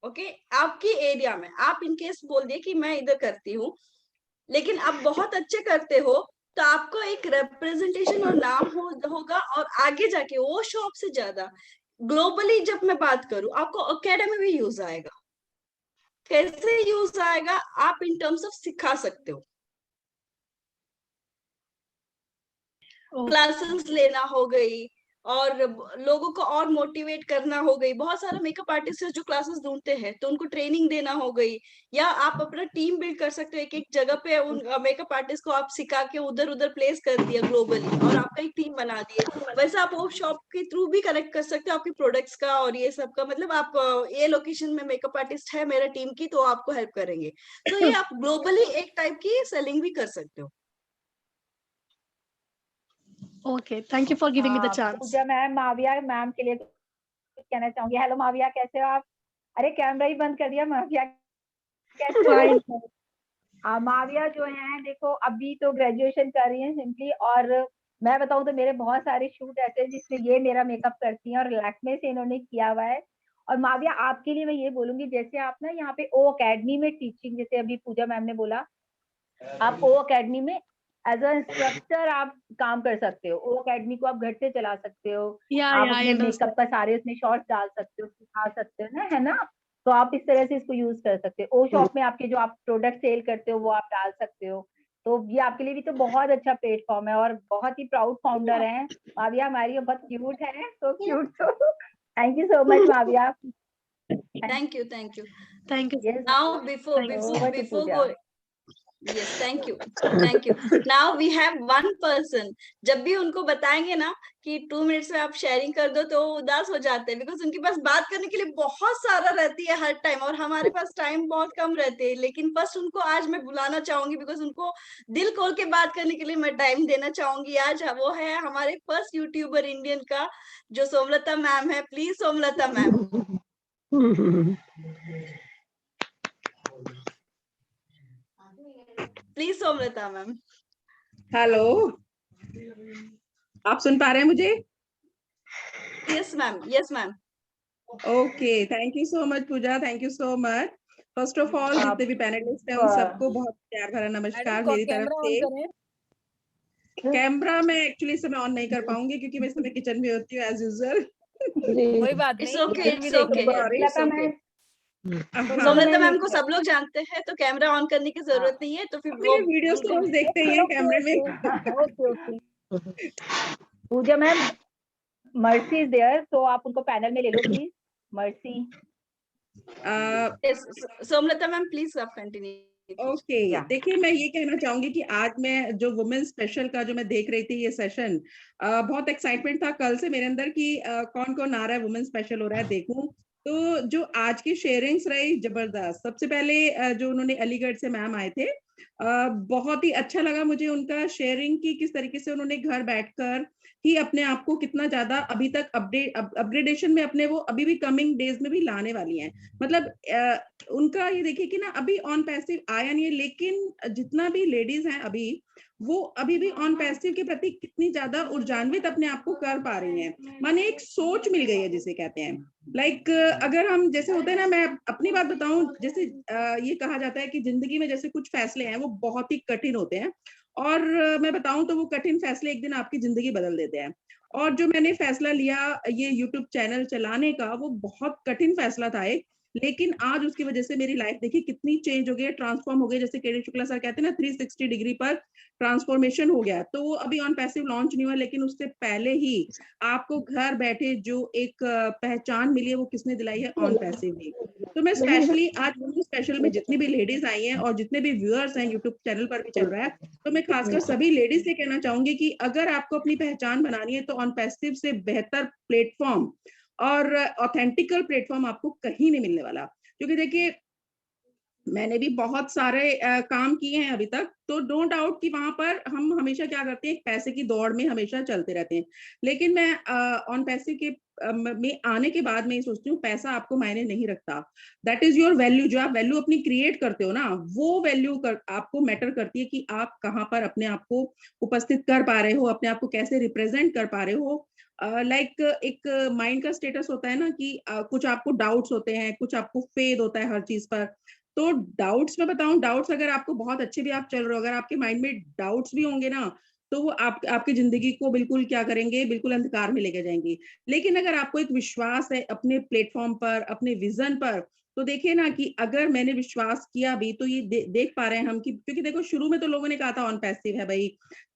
ओके, आपकी एरिया में आप इनकेस बोल दिए कि मैं इधर करती हूँ, लेकिन आप बहुत अच्छे करते हो, तो आपको एक रिप्रेजेंटेशन और नाम होगा, और आगे जाके वो शॉप से ज्यादा ग्लोबली जब मैं बात करूं, आपको एकेडमी में यूज आएगा। कैसे यूज आएगा? आप इन टर्म्स ऑफ सिखा सकते हो, क्लासेस लेना हो गई, और लोगों को और मोटिवेट करना हो गई। बहुत सारे मेकअप आर्टिस्ट है जो क्लासेस ढूंढते हैं, तो उनको ट्रेनिंग देना हो गई, या आप अपना टीम बिल्ड कर सकते हो। एक एक जगह पे उन मेकअप आर्टिस्ट को आप सिखा के उधर उधर प्लेस कर दिया ग्लोबली, और आपका एक टीम बना दिए। वैसे आप वो शॉप के थ्रू भी कनेक्ट कर सकते हो आपके प्रोडक्ट्स का और ये सब का, मतलब आप ये लोकेशन में मेकअप आर्टिस्ट है मेरा टीम की, तो आपको हेल्प करेंगे। तो ये आप ग्लोबली एक टाइप की सेलिंग भी कर सकते हो। Okay, thank you for giving me the chance. Pooja ma'am, Mavia ma'am के लिए कुछ कहना चाहूंगी। हेलो माविया, कैसे हो आप? अरे कैमरा ही बंद कर दिया। माविया कैसे हो? माविया जो है देखो, अभी तो ग्रेजुएशन कर रही है सिंपली, और मैं बताऊं तो मेरे बहुत सारे शूट ऐसे हैं जिसमें ये मेरा मेकअप करती हैं, और लैक्मे से इन्होंने किया हुआ है। और माविया आपके लिए मैं ये बोलूंगी, जैसे आप ना यहाँ पे ओ अकेडमी में टीचिंग, जैसे अभी पूजा मैम ने बोला, आप ओ अकेडमी में एज अ इंस्ट्रक्टर आप काम कर सकते हो। ओ अकेडमी को आप घर से चला सकते हो, आप अपने मेकअप का सारे उसमें शॉर्ट्स डाल सकते हो, सिखा सकते हो ना, है ना? तो आप इस तरह से इसको यूज कर सकते हो। ओ शॉप में आपके जो आप प्रोडक्ट सेल करते हो वो आप डाल सकते हो। तो ये आपके लिए भी तो बहुत अच्छा प्लेटफॉर्म है, और बहुत ही प्राउड फाउंडर है माविया हमारी, बहुत क्यूट है, सो क्यूट। तो thank you so much Mavia. Thank you, thank you. Thank you. Yes. Now before go, yes, thank you. Now we have one person. जब भी उनको बताएंगे ना कि 2 मिनट्स में आप शेयरिंग कर दो, तो उदास हो जाते हैं, बिकॉज उनके पास बात करने के लिए बहुत सारा रहती है हर टाइम, और हमारे पास टाइम बहुत कम रहते हैं। लेकिन फर्स्ट उनको आज मैं बुलाना चाहूंगी, बिकॉज उनको दिल खोल के बात करने के लिए मैं टाइम देना चाहूंगी। आज वो है हमारे फर्स्ट यूट्यूबर इंडियन का, जो सोमलता मैम है। Please Somlata ma'am. Please Somlata ma'am. Hello, आप सुन पा रहे हैं मुझे? Yes ma'am, yes ma'am. Okay, thank you so much Pooja, thank you so much. First of all जितने भी पैनलिस्ट हैं उन सबको बहुत प्यार भरा नमस्कार मेरी तरफ से। कैमरा मैं एक्चुअली इस समय ऑन नहीं कर पाऊंगी क्योंकि मैं इस समय किचन में होती हूँ एज यूजुअल। कोई बात नहीं, इट्स ओके। सोमलता मैम को सब लोग जानते हैं, तो कैमरा ऑन करने की जरूरत नहीं है। तो फिर वो वीडियोस तो हम देखते ही हैं कैमरे में। Okay. Pooja ma'am, Mercy is there, तो आप उनको पैनल में ले लो please. Mercy. Somlata ma'am please आप कंटिन्यू। ओके, देखिए मैं ये कहना चाहूंगी कि आज मैं जो वुमेन स्पेशल का जो मैं देख रही थी ये सेशन, बहुत एक्साइटमेंट था कल से मेरे अंदर कि कौन कौन आ रहा है, वुमेन स्पेशल हो रहा है, देखूं। तो जो आज की शेयरिंग्स रही जबरदस्त। सबसे पहले जो उन्होंने अलीगढ़ से मैम आए थे, बहुत ही अच्छा लगा मुझे उनका शेयरिंग की, किस तरीके से उन्होंने घर बैठकर ही अपने आप को कितना ज्यादा अभी तक अपग्रेडेशन में अपने वो अभी भी कमिंग डेज में भी लाने वाली हैं। मतलब उनका ये देखिए कि ना अभी ऑन पैसिव आया नहीं है, लेकिन जितना भी लेडीज हैं अभी वो अभी भी ऑन पैसिव के प्रति कितनी ज्यादा ऊर्जान्वित अपने आप को कर पा रही हैं। माने एक सोच मिल गई है जिसे कहते हैं। लाइक अगर हम जैसे होते हैं ना, मैं अपनी बात बताऊं, जैसे ये कहा जाता है कि जिंदगी में जैसे कुछ फैसले हैं वो बहुत ही कठिन होते हैं, और मैं बताऊं तो वो कठिन फैसले एक दिन आपकी जिंदगी बदल देते हैं। और जो मैंने फैसला लिया ये यूट्यूब चैनल चलाने का, वो बहुत कठिन फैसला था एक, लेकिन आज उसकी वजह से मेरी लाइफ देखिए कितनी चेंज हो गई, ट्रांसफॉर्म हो गई। जैसे के डी शुक्ला सर कहते हैं ना, 360 डिग्री पर ट्रांसफॉर्मेशन हो गया। तो वो अभी ऑन पैसिव लॉन्च नहीं हुआ, लेकिन उससे पहले ही आपको घर बैठे जो एक पहचान मिली है वो किसने दिलाई है? ऑन पैसिव ही। तो मैं स्पेशली आज वुमेन स्पेशल में जितनी भी लेडीज आई हैं और जितने भी व्यूअर्स हैं, यूट्यूब चैनल पर भी चल रहा है, तो मैं खासकर सभी लेडीज से कहना चाहूंगी कि अगर आपको अपनी पहचान बनानी है तो ऑन पैसिव से बेहतर प्लेटफॉर्म और ऑथेंटिकल प्लेटफॉर्म आपको कहीं नहीं मिलने वाला। क्योंकि देखिए मैंने भी बहुत सारे काम किए हैं अभी तक, तो नो डाउट कि वहां पर हम हमेशा क्या करते हैं, पैसे की दौड़ में हमेशा चलते रहते हैं। लेकिन मैं ऑन पैसिव के में आने के बाद मैं ये सोचती हूँ पैसा आपको मायने नहीं रखता। दैट इज योर वैल्यू, जो आप वैल्यू अपनी क्रिएट करते हो ना, वो वैल्यू आपको मैटर करती है कि आप कहाँ पर अपने आप को उपस्थित कर पा रहे हो, अपने आप को कैसे रिप्रेजेंट कर पा रहे हो। लाइक एक माइंड का स्टेटस होता है ना कि कुछ आपको डाउट्स होते हैं, कुछ आपको फेद होता है हर चीज पर। तो डाउट्स में बताऊं, डाउट्स अगर आपको बहुत अच्छे भी आप चल रहे हो, अगर आपके माइंड में डाउट्स भी होंगे ना, तो वो आपकी जिंदगी को बिल्कुल क्या करेंगे, बिल्कुल अंधकार में लेके जाएंगे। लेकिन अगर आपको एक विश्वास है अपने प्लेटफॉर्म पर, अपने विजन पर, तो देखिए ना कि अगर मैंने विश्वास किया भी, तो ये देख पा रहे हैं हम कि, क्योंकि देखो शुरू में तो लोगों ने कहा था ऑन पैसिव है भाई,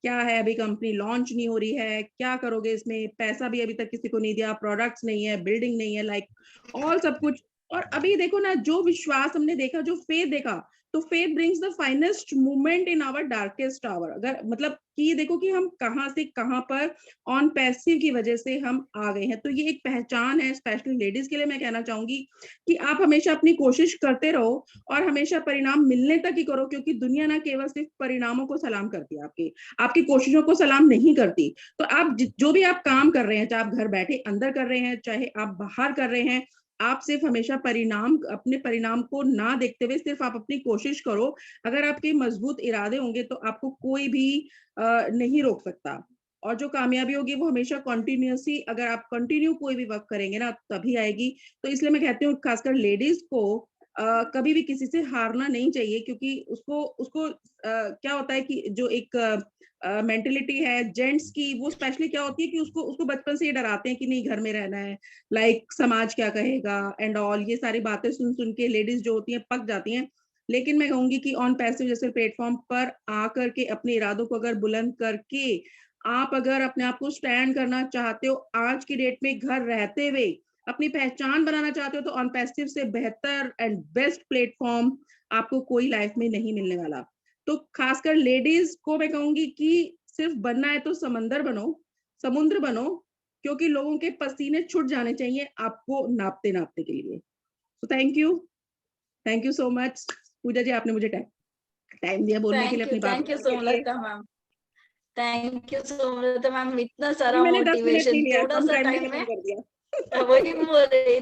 क्या है अभी कंपनी लॉन्च नहीं हो रही है, क्या करोगे इसमें, पैसा भी अभी तक किसी को नहीं दिया, प्रोडक्ट्स नहीं है, बिल्डिंग नहीं है, लाइक ऑल सब कुछ। और अभी देखो ना, जो विश्वास हमने देखा, जो फेथ देखा, तो faith brings the finest movement in our darkest hour. अगर मतलब कि ये देखो कि हम कहाँ से कहाँ पर ऑन पैसिव की वजह से हम आ गए हैं। तो ये एक पहचान है, स्पेशली लेडीज के लिए मैं कहना चाहूंगी कि आप हमेशा अपनी कोशिश करते रहो और हमेशा परिणाम मिलने तक ही करो, क्योंकि दुनिया ना केवल सिर्फ परिणामों को सलाम करती है, आपकी कोशिशों को सलाम नहीं करती। तो आप जो भी आप काम कर रहे हैं, चाहे आप घर बैठे अंदर कर रहे हैं, चाहे आप बाहर कर रहे हैं, आप सिर्फ हमेशा अपने परिणाम को ना देखते हुए सिर्फ आप अपनी कोशिश करो। अगर आपके मजबूत इरादे होंगे तो आपको कोई भी नहीं रोक सकता। और जो कामयाबी होगी वो हमेशा कॉन्टिन्यूसली, अगर आप कंटिन्यू कोई भी वर्क करेंगे ना, तभी आएगी। तो इसलिए मैं कहती हूँ खासकर लेडीज को कभी भी किसी से हारना नहीं चाहिए, क्योंकि उसको क्या होता है कि जो एक मेंटेलिटी है जेंट्स की, वो स्पेशली क्या होती है कि उसको बचपन से ये डराते हैं कि नहीं घर में रहना है, लाइक समाज क्या कहेगा एंड ऑल, ये सारी बातें सुन सुन के लेडीज जो होती हैं पक जाती हैं। लेकिन मैं कहूंगी कि ऑन पैसिव जैसे प्लेटफॉर्म पर आकर के अपने इरादों को अगर बुलंद करके आप अगर अपने आप को स्टैंड करना चाहते हो, आज की डेट में घर रहते हुए अपनी पहचान बनाना चाहते हो, तो ऑन पैसिव से बेहतर एंड बेस्ट प्लेटफॉर्म आपको कोई लाइफ में नहीं मिलने वाला। तो खासकर लेडीज को मैं कहूंगी कि सिर्फ बनना है तो समुद्र बनो, क्योंकि लोगों के पसीने छूट जाने चाहिए आपको नापते नापते के लिए। तो thank you so much Pooja ji, आपने मुझे टाइम दिया बोलने के लिए अपनी बात। Thank you Somlata ma'am, thank you Somlata ma'am. इतना सारा मैंने 10 मिनट मोटिवेशन लिया, थोड़ा कम सा टाइम में टाइम खत्म में, कर दिया। वही बोल रहे,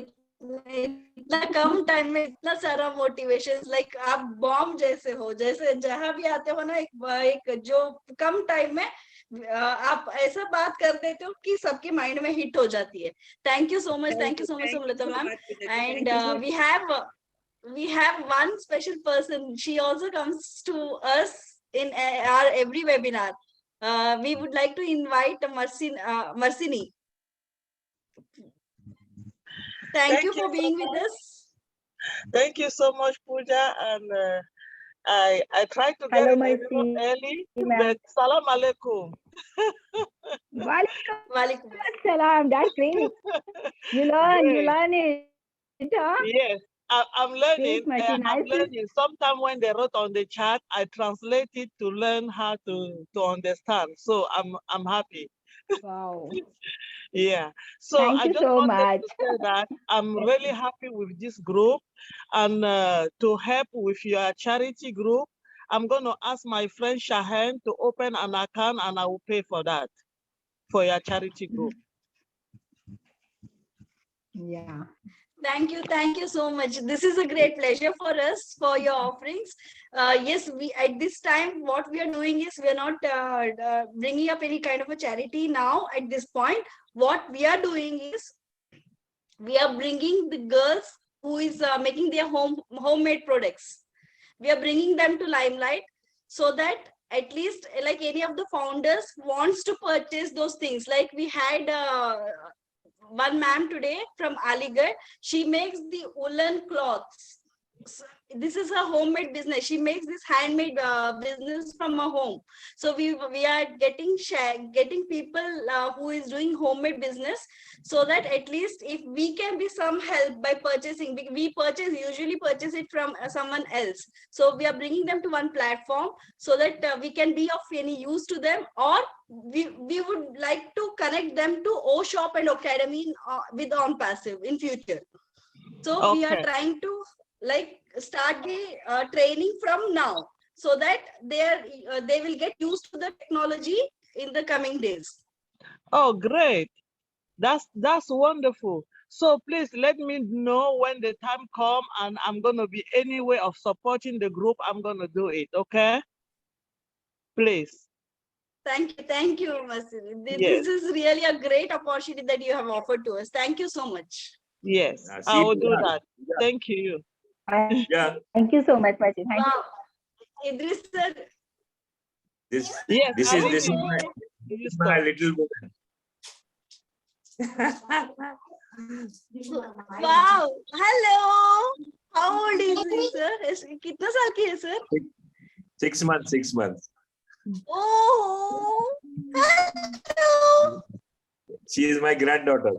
इतना कम टाइम में इतना सारा मोटिवेशन, लाइक आप बॉम्ब जैसे हो, जैसे जहां भी आते हो ना, एक जो कम टाइम में आप ऐसा बात कर देते हो कि सबके माइंड में हिट हो जाती है। Thank you so much Somlata ma'am. And we have one special person. She also comes to us in our every webinar. We would like to invite Marsini. Thank you for being with us. Thank you so much, Pooja. And I tried to get in a little early, but salam alaikum. Walaikum assalam. That's great. You learn it. Huh? Yes, I'm learning. Great, Martin. I'm learning. Sometimes when they wrote on the chat, I translate it to learn how to understand. So I'm happy. Wow. Yeah. So Thank I you just so wanted much. to say that I'm really happy with this group, and to help with your charity group, I'm going to ask my friend Shahen to open an account, and I will pay for that, for your charity group. Yeah. Thank you so much. This is a great pleasure for us, for your offerings. Yes, we at this time what we are doing is we are not bringing up any kind of a charity now at this point. What we are doing is we are bringing the girls who is making their homemade products. We are bringing them to limelight, so that at least like any of the founders wants to purchase those things. Like we had one ma'am today from Aligarh. She makes the woolen cloths. So this is her homemade business. She makes this handmade business from her home. So we are getting people who is doing homemade business, so that at least if we can be some help by purchasing, we usually purchase it from someone else. So we are bringing them to one platform, so that we can be of any use to them, or we would like to connect them to O-Shop and Academy with On Passive in future. So we are trying to like start the training from now, so that they will get used to the technology in the coming days. Oh, great. That's wonderful. So please let me know when the time come, and I'm gonna be any way of supporting the group. I'm gonna do it. Okay? Please. Thank you, Masini. Yes. This is really a great opportunity that you have offered to us. Thank you so much. Yes, I see, will do Pooja, that. Thank you. Yeah, Thank you so much, Machi. Thank you. Wow, Idris sir. this Yes, this I'm is this is listening. my, You this is my stop. little woman. Wow, hello. How old is he, sir? कितना साल की है, sir? 6 months, 6 months. Oh, hello. She is my granddaughter.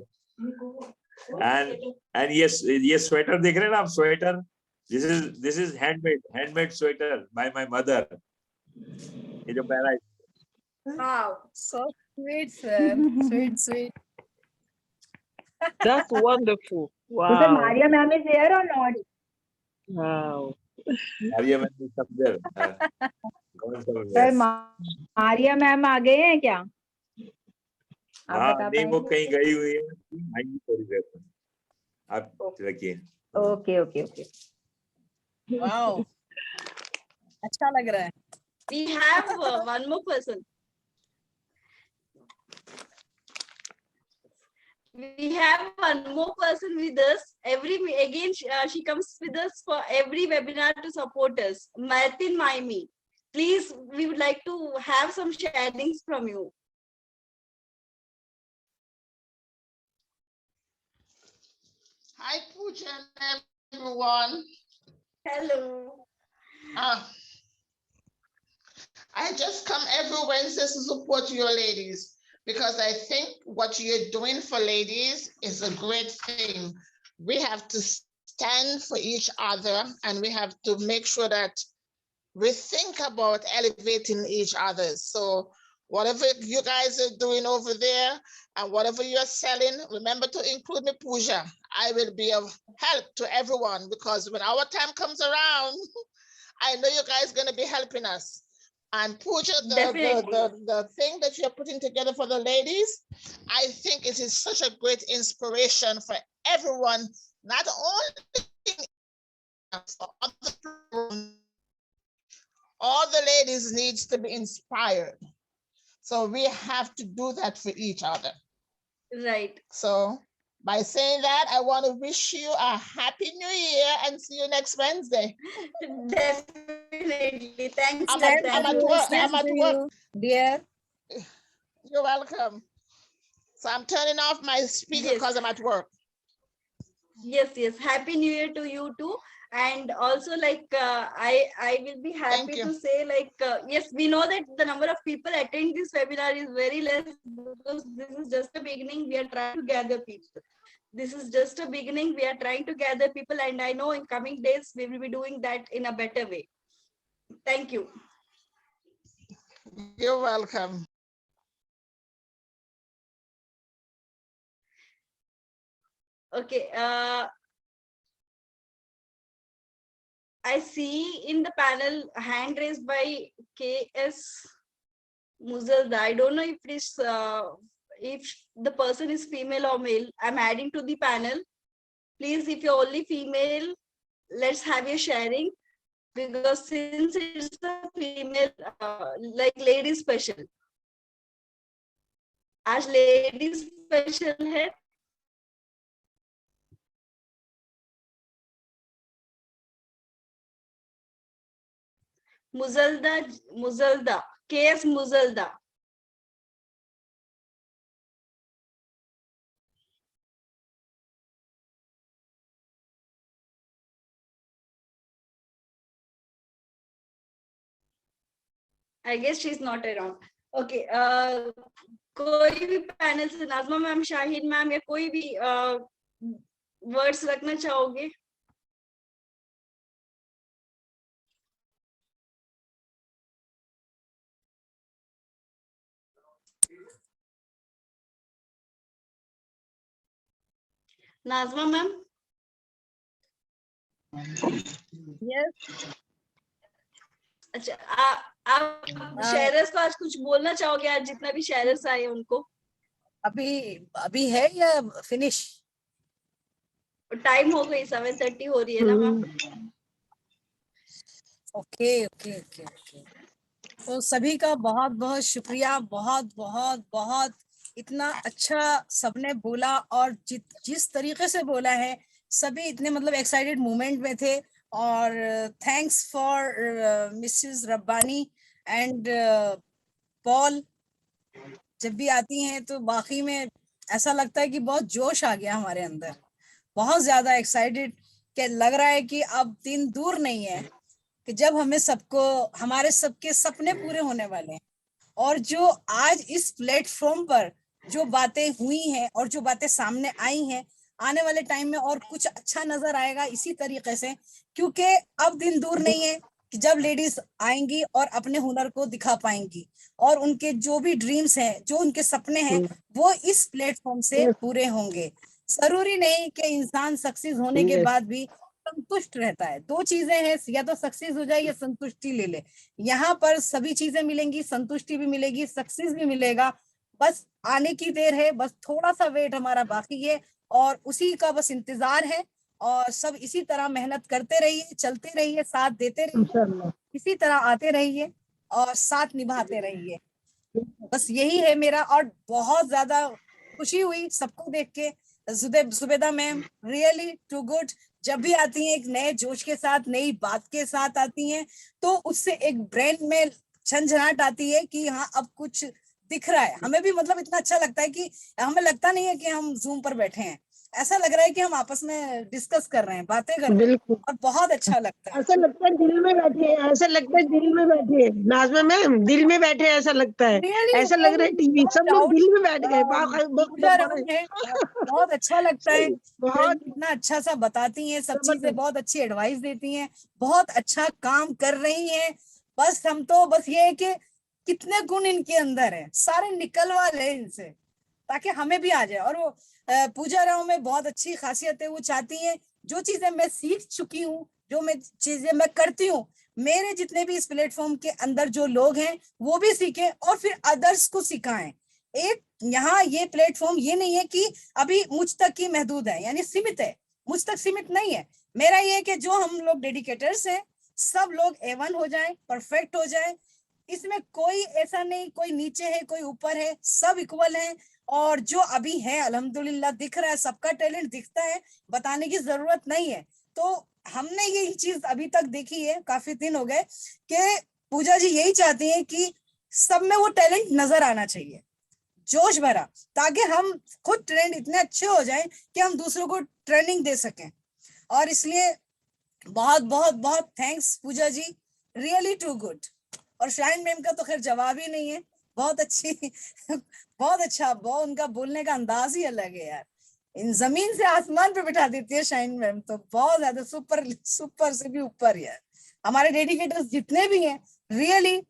And yes, sweater देख रहे हैं ना आप, sweater. This is handmade sweater by my mother. ये जो पहना है. Wow, so sweet, sir. Sweet. That's wonderful. So, sir, Wow. Maria ma'am is there or not? Wow. Maria ma'am is up there. Gone somewhere. Sir Maria ma'am आ गए हैं क्या? आप हाँ, बता नहीं वो पाएंगे? कहीं गई हुई है. आएंगी थोड़ी देर में. आप रखिए. ओके. Wow. अच्छा लग रहा है. we have one more person. We have one more person with us. She comes with us for every webinar to support us. Martin Maimi. Please, we would like to have some sharings from you. Hi, Pooja and everyone. Hello. I just come every Wednesday to support your ladies because I think what you're doing for ladies is a great thing. We have to stand for each other, and we have to make sure that we think about elevating each other. So whatever you guys are doing over there and whatever you're selling, remember to include me, Pooja. I will be of help to everyone, because when our time comes around, I know you guys are going to be helping us. And Pooja, the thing that you're putting together for the ladies, I think it is such a great inspiration for everyone, not only for other people. All the ladies needs to be inspired. So we have to do that for each other. Right. So by saying that, I want to wish you a happy new year and see you next Wednesday. Definitely. Thanks. I'm at work. Dear. You're welcome. So I'm turning off my speaker because I'm at work. Yes. Happy New Year to you too. And also, like, I will be happy to say, like, yes, we know that the number of people attend this webinar is very less, because this is just a beginning. We are trying to gather people. This is just a beginning. We are trying to gather people, and I know in coming days we will be doing that in a better way. Thank you. You're welcome. Okay. I see in the panel hand raised by KS Muzalda. I don't know if this if the person is female or male. I'm adding to the panel. Please, if you're only female, let's have your sharing, because since it's a female, like lady special. आज lady special है. Muzalda, KS Muzalda. I guess she's not around. Okay. कोई भी panel से नाज़मा ma'am, Shahid ma'am या कोई भी words रखना चाहोगे? नाज़मा मैम? Yes. अच्छा, आप शेयरर्स को आज कुछ बोलना चाहोगे? आज जितना भी शेयरर्स आए उनको? अभी है या फिनिश? टाइम हो गई, 7:30 हो रही है ना ma'am. Okay okay okay okay. तो सभी का बहुत बहुत शुक्रिया, बहुत बहुत बहुत। इतना अच्छा सबने बोला, और जिस तरीके से बोला है सभी इतने मतलब एक्साइटेड मोमेंट में थे। और thanks for Mrs Rabbani and Paul. जब भी आती हैं तो बाकी में ऐसा लगता है कि बहुत जोश आ गया हमारे अंदर, बहुत ज्यादा एक्साइटेड, कि लग रहा है कि अब दिन दूर नहीं है कि जब हमें सबको, हमारे सबके सपने पूरे होने वाले हैं। और जो आज इस प्लेटफॉर्म पर जो बातें हुई हैं और जो बातें सामने आई हैं, आने वाले टाइम में और कुछ अच्छा नजर आएगा इसी तरीके से, क्योंकि अब दिन दूर नहीं है कि जब लेडीज आएंगी और अपने हुनर को दिखा पाएंगी, और उनके जो भी ड्रीम्स हैं, जो उनके सपने हैं, वो इस प्लेटफॉर्म से पूरे होंगे। जरूरी नहीं कि इंसान सक्सेस होने के बाद भी संतुष्ट रहता है। दो चीजें हैं, या तो सक्सेस हो जाए या संतुष्टि ले ले। यहाँ पर सभी चीजें मिलेंगी, संतुष्टि भी मिलेगी, सक्सेस भी मिलेगा। बस आने की देर है, बस थोड़ा सा वेट हमारा बाकी है, और उसी का बस इंतजार है। और सब इसी तरह मेहनत करते रहिए, चलते रहिए, साथ देते रहिए, इसी तरह आते रहिए और साथ निभाते रहिए। बस यही है मेरा। और बहुत ज्यादा खुशी हुई सबको देख के। Zubeda ma'am really too good. जब भी आती हैं एक नए जोश के साथ, नई बात के साथ आती हैं, तो उससे एक ब्रेन में झंझनाहट आती है कि हाँ अब कुछ दिख रहा है। हमें भी मतलब इतना अच्छा लगता है कि हमें लगता नहीं है कि हम जूम पर बैठे हैं, ऐसा लग रहा है कि हम आपस में डिस्कस कर रहे हैं, बातें कर रहे हैं, और बहुत अच्छा लगता है। ऐसा लगता है दिल में बैठे हैं, ऐसा लगता है दिल में बैठे हैं। नाज़मा मैम दिल में बैठे हैं, ऐसा लगता है, ऐसा लग रहा है टीवी सब लोग दिल में बैठ गए। बहुत अच्छा लगता है, बहुत इतना अच्छा सा बताती हैं, सब चीजें बहुत अच्छी एडवाइस देती हैं, बहुत अच्छा काम कर रही हैं। बस हम तो बस ये है कि कितने गुण इनके अंदर है, सारे निकलवा ले इनसे, ताकि हमें भी आ जाए। और वो पूजा राव में बहुत अच्छी खासियत है, वो चाहती हैं जो चीजें मैं सीख चुकी हूँ, जो मैं चीजें मैं करती हूँ, मेरे जितने भी इस प्लेटफॉर्म के अंदर जो लोग हैं वो भी सीखें और फिर अदर्स को सिखाएं। एक यहाँ ये प्लेटफॉर्म ये नहीं है कि अभी मुझ तक ही महदूद है, यानी सीमित है, मुझ तक सीमित नहीं है। मेरा ये है कि जो हम लोग डेडिकेटर्स हैं, सब लोग A1 हो जाएं, परफेक्ट हो जाएं। इसमें कोई ऐसा नहीं, कोई नीचे है कोई ऊपर है, सब इक्वल हैं। और जो अभी है अल्हम्दुलिल्लाह दिख रहा है, सबका टैलेंट दिखता है, बताने की जरूरत नहीं है। तो हमने यही चीज अभी तक देखी है, काफी दिन हो गए, कि पूजा जी यही चाहती हैं कि सब में वो टैलेंट नजर आना चाहिए, जोश भरा, ताकि हम खुद ट्रेंड इतने अच्छे हो जाएं कि हम दूसरों को ट्रेनिंग दे सकें। और इसलिए बहुत बहुत बहुत thanks Pooja ji, really too good. और शाइन मैम का तो खैर जवाब ही नहीं है, बहुत अच्छी बहुत अच्छा, बहुत उनका बोलने का अंदाज ही अलग है यार, इन जमीन से आसमान पे बिठा देती है शाइन मैम तो, बहुत ज्यादा सुपर सुपर से भी ऊपर यार। हमारे डेडिकेटर्स जितने भी हैं, रियली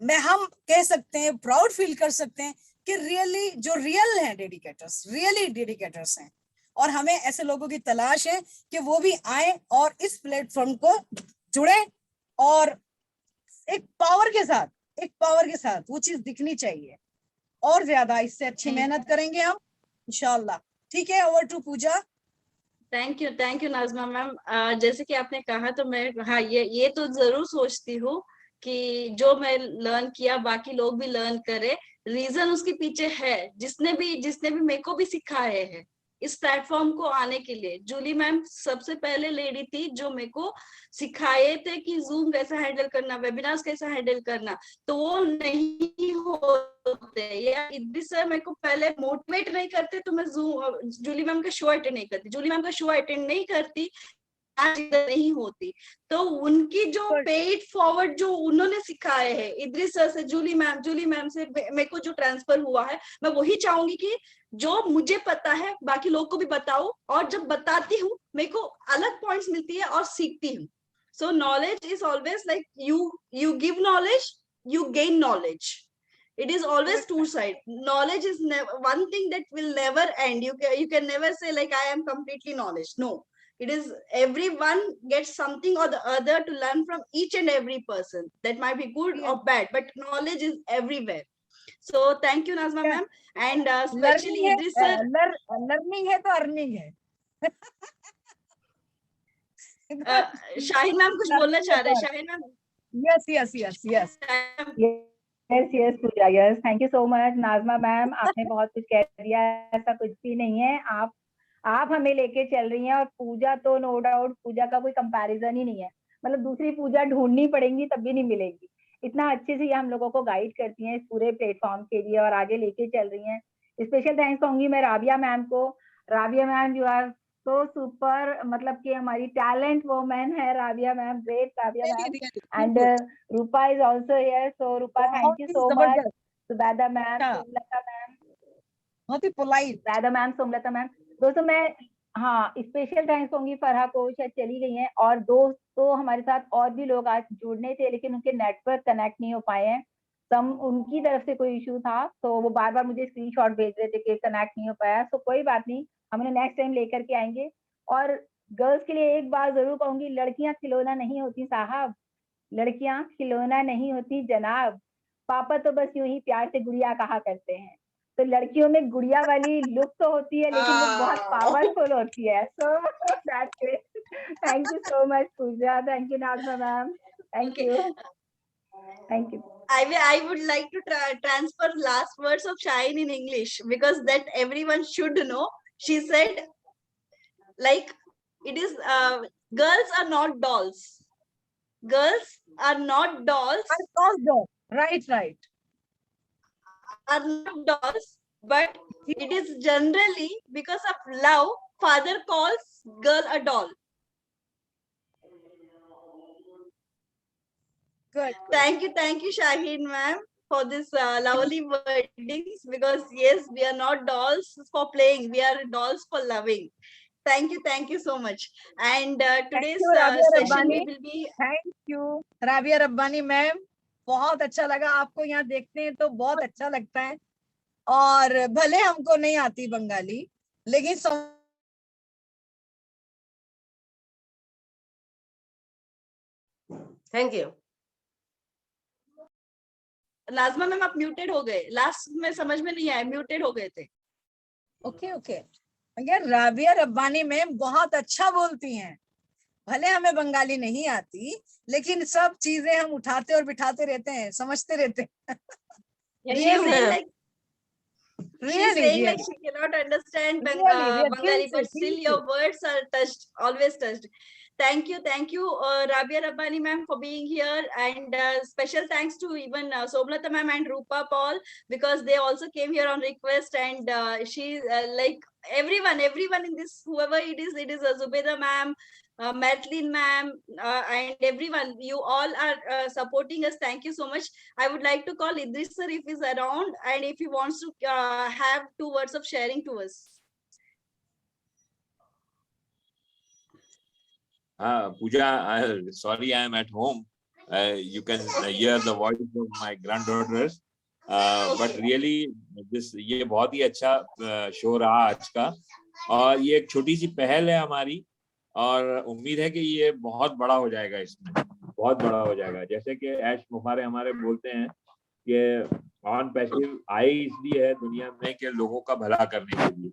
मैं हम कह सकते हैं, प्राउड फील कर सकते हैं कि रियली जो रियल हैं डेडिकेटर्स, रियली डेडिकेटर्स हैं। और हमें ऐसे लोगों की तलाश है कि वो भी आए और इस प्लेटफॉर्म को जुड़े, और एक पावर के साथ वो चीज दिखनी चाहिए। और ज्यादा इससे अच्छी मेहनत करेंगे हम इंशाल्लाह। ठीक है, over to Pooja. Thank you Nazma ma'am. जैसे कि आपने कहा, तो मैं हाँ ये तो जरूर सोचती हूँ कि जो मैं लर्न किया बाकी लोग भी लर्न करे। रीजन उसके पीछे है, जिसने भी मेरे को भी सिखाए हैं इस प्लेटफॉर्म को आने के लिए। जूली मैम सबसे पहले लेडी थी जो मेरे को सिखाए थे कि जूम कैसा हैंडल करना, वेबिनार्स कैसा हैंडल करना। तो वो नहीं होते, या इद्रिस सर मेरे को पहले मोटिवेट नहीं करते तो मैं जूली मैम का शो अटेंड नहीं करती। जूली मैम का शो अटेंड नहीं करती, आज नहीं होती। तो उनकी जो पेड फॉरवर्ड जो उन्होंने सिखाए हैं इद्रिस सर से, जूली मैम से मेरे को जो ट्रांसफर हुआ है, मैं वही चाहूंगी कि जो मुझे पता है बाकी लोग को भी बताओ। और जब बताती हूँ मेरे को अलग पॉइंट्स मिलती है और सीखती हूँ। सो knowledge is always like you give knowledge, you gain knowledge. It is always two side. Knowledge is one thing that will never end. You can never say like I am completely knowledge. No, it is everyone gets something or the other to learn from each and every person. That might be good or bad, but knowledge is everywhere. So thank you, Nazma ma'am, and especially Idris sir. Learning है तो earning है। Shaheen ma'am कुछ बोलना चाह रहे हैं, Shaheen ma'am? Yes yes yes yes yes yes Pooja, yes, thank you so much Najma ma'am, आपने बहुत कुछ कह दिया, ऐसा कुछ भी नहीं है, आप हमें लेके चल रही हैं, और पूजा तो नो डाउट, पूजा का कोई कंपैरिजन ही नहीं है, मतलब दूसरी पूजा ढूंढनी पड़ेगी तब भी नहीं मिलेगी, इतना अच्छे से ये हम लोगों को गाइड करती हैं इस पूरे प्लेटफॉर्म के लिए और आगे लेके चल रही हैं। स्पेशल थैंक्स कहूंगी मैं राबिया मैम को। Rabia ma'am you are so super, मतलब कि हमारी टैलेंट वोमन है Rabia ma'am, great Rabia ma'am, and Rupa is also here, so Rupa thank you so much. Subeda ma'am, Somlata ma'am, बहुत ही polite, Subeda ma'am, Somlata ma'am. दोस्तों मैं हाँ स्पेशल थैंक्स कहूंगी फरहा को, शायद चली गई हैं, और दोस्तों हमारे साथ और भी लोग आज जुड़ने थे लेकिन उनके नेटवर्क कनेक्ट नहीं हो पाए हैं, सम उनकी तरफ से कोई इशू था, तो वो बार बार मुझे स्क्रीनशॉट भेज रहे थे कि कनेक्ट नहीं हो पाया, तो कोई बात नहीं, हम उन्हें नेक्स्ट टाइम लेकर के आएंगे। और गर्ल्स के लिए एक बात जरूर कहूंगी, लड़कियां खिलौना नहीं होती साहब, लड़कियां खिलौना नहीं होती जनाब, पापा तो बस यूं ही प्यार से गुड़िया कहा करते हैं, तो लड़कियों में गुड़िया वाली लुक तो होती है लेकिन वो बहुत पावरफुल होती है। So that's great, thank you so much Pooja, thank you Najma ma'am, thank you, thank you. I would like to transfer last words of Shaheen in English because that everyone should know. She said, like, it is girls are not dolls. Girls are not dolls. Right. Are not dolls, but it is generally because of love. Father calls girl a doll. Good. Thank you, Shaheen ma'am, for this lovely wordings. Because yes, we are not dolls for playing; we are dolls for loving. Thank you so much. And today's session will be. Thank you, Rabia Rabbani ma'am, बहुत अच्छा लगा, आपको यहाँ देखते हैं तो बहुत अच्छा लगता है, और भले हमको नहीं आती बंगाली लेकिन थैंक यू। नाजमा मैम आप म्यूटेड हो गए, लास्ट में समझ में नहीं आया, म्यूटेड हो गए थे। ओके राबिया रब्बानी मैम बहुत अच्छा बोलती हैं, भले हमें बंगाली नहीं आती लेकिन सब चीजें हम उठाते और बिठाते रहते हैं, समझते रहते हैं। She's saying like she cannot understand Bengali, but still your words are touched, always touched. Thank you, Rabia Rabbani ma'am for being here, and special thanks to even Somlata ma'am and Rupa Paul, because they also came here on request, and she like everyone in this, whoever it is Zubeda ma'am, Madeline ma'am, and everyone, you all are supporting us. Thank you so much. I would like to call Idris sir if he's around and if he wants to have 2 words of sharing to us. Pooja, sorry, I am at home. You can hear the voice of my granddaughters. But really, ये बहुत ही अच्छा show रहा आज का, और ये एक छोटी सी पहल है हमारी, और उम्मीद है कि ये बहुत बड़ा हो जाएगा, इसमें बहुत बड़ा हो जाएगा। जैसे कि ऐश मुफारे हमारे बोलते हैं कि ऑन पैसिव आए इसलिए है दुनिया में कि लोगों का भला करने के लिए,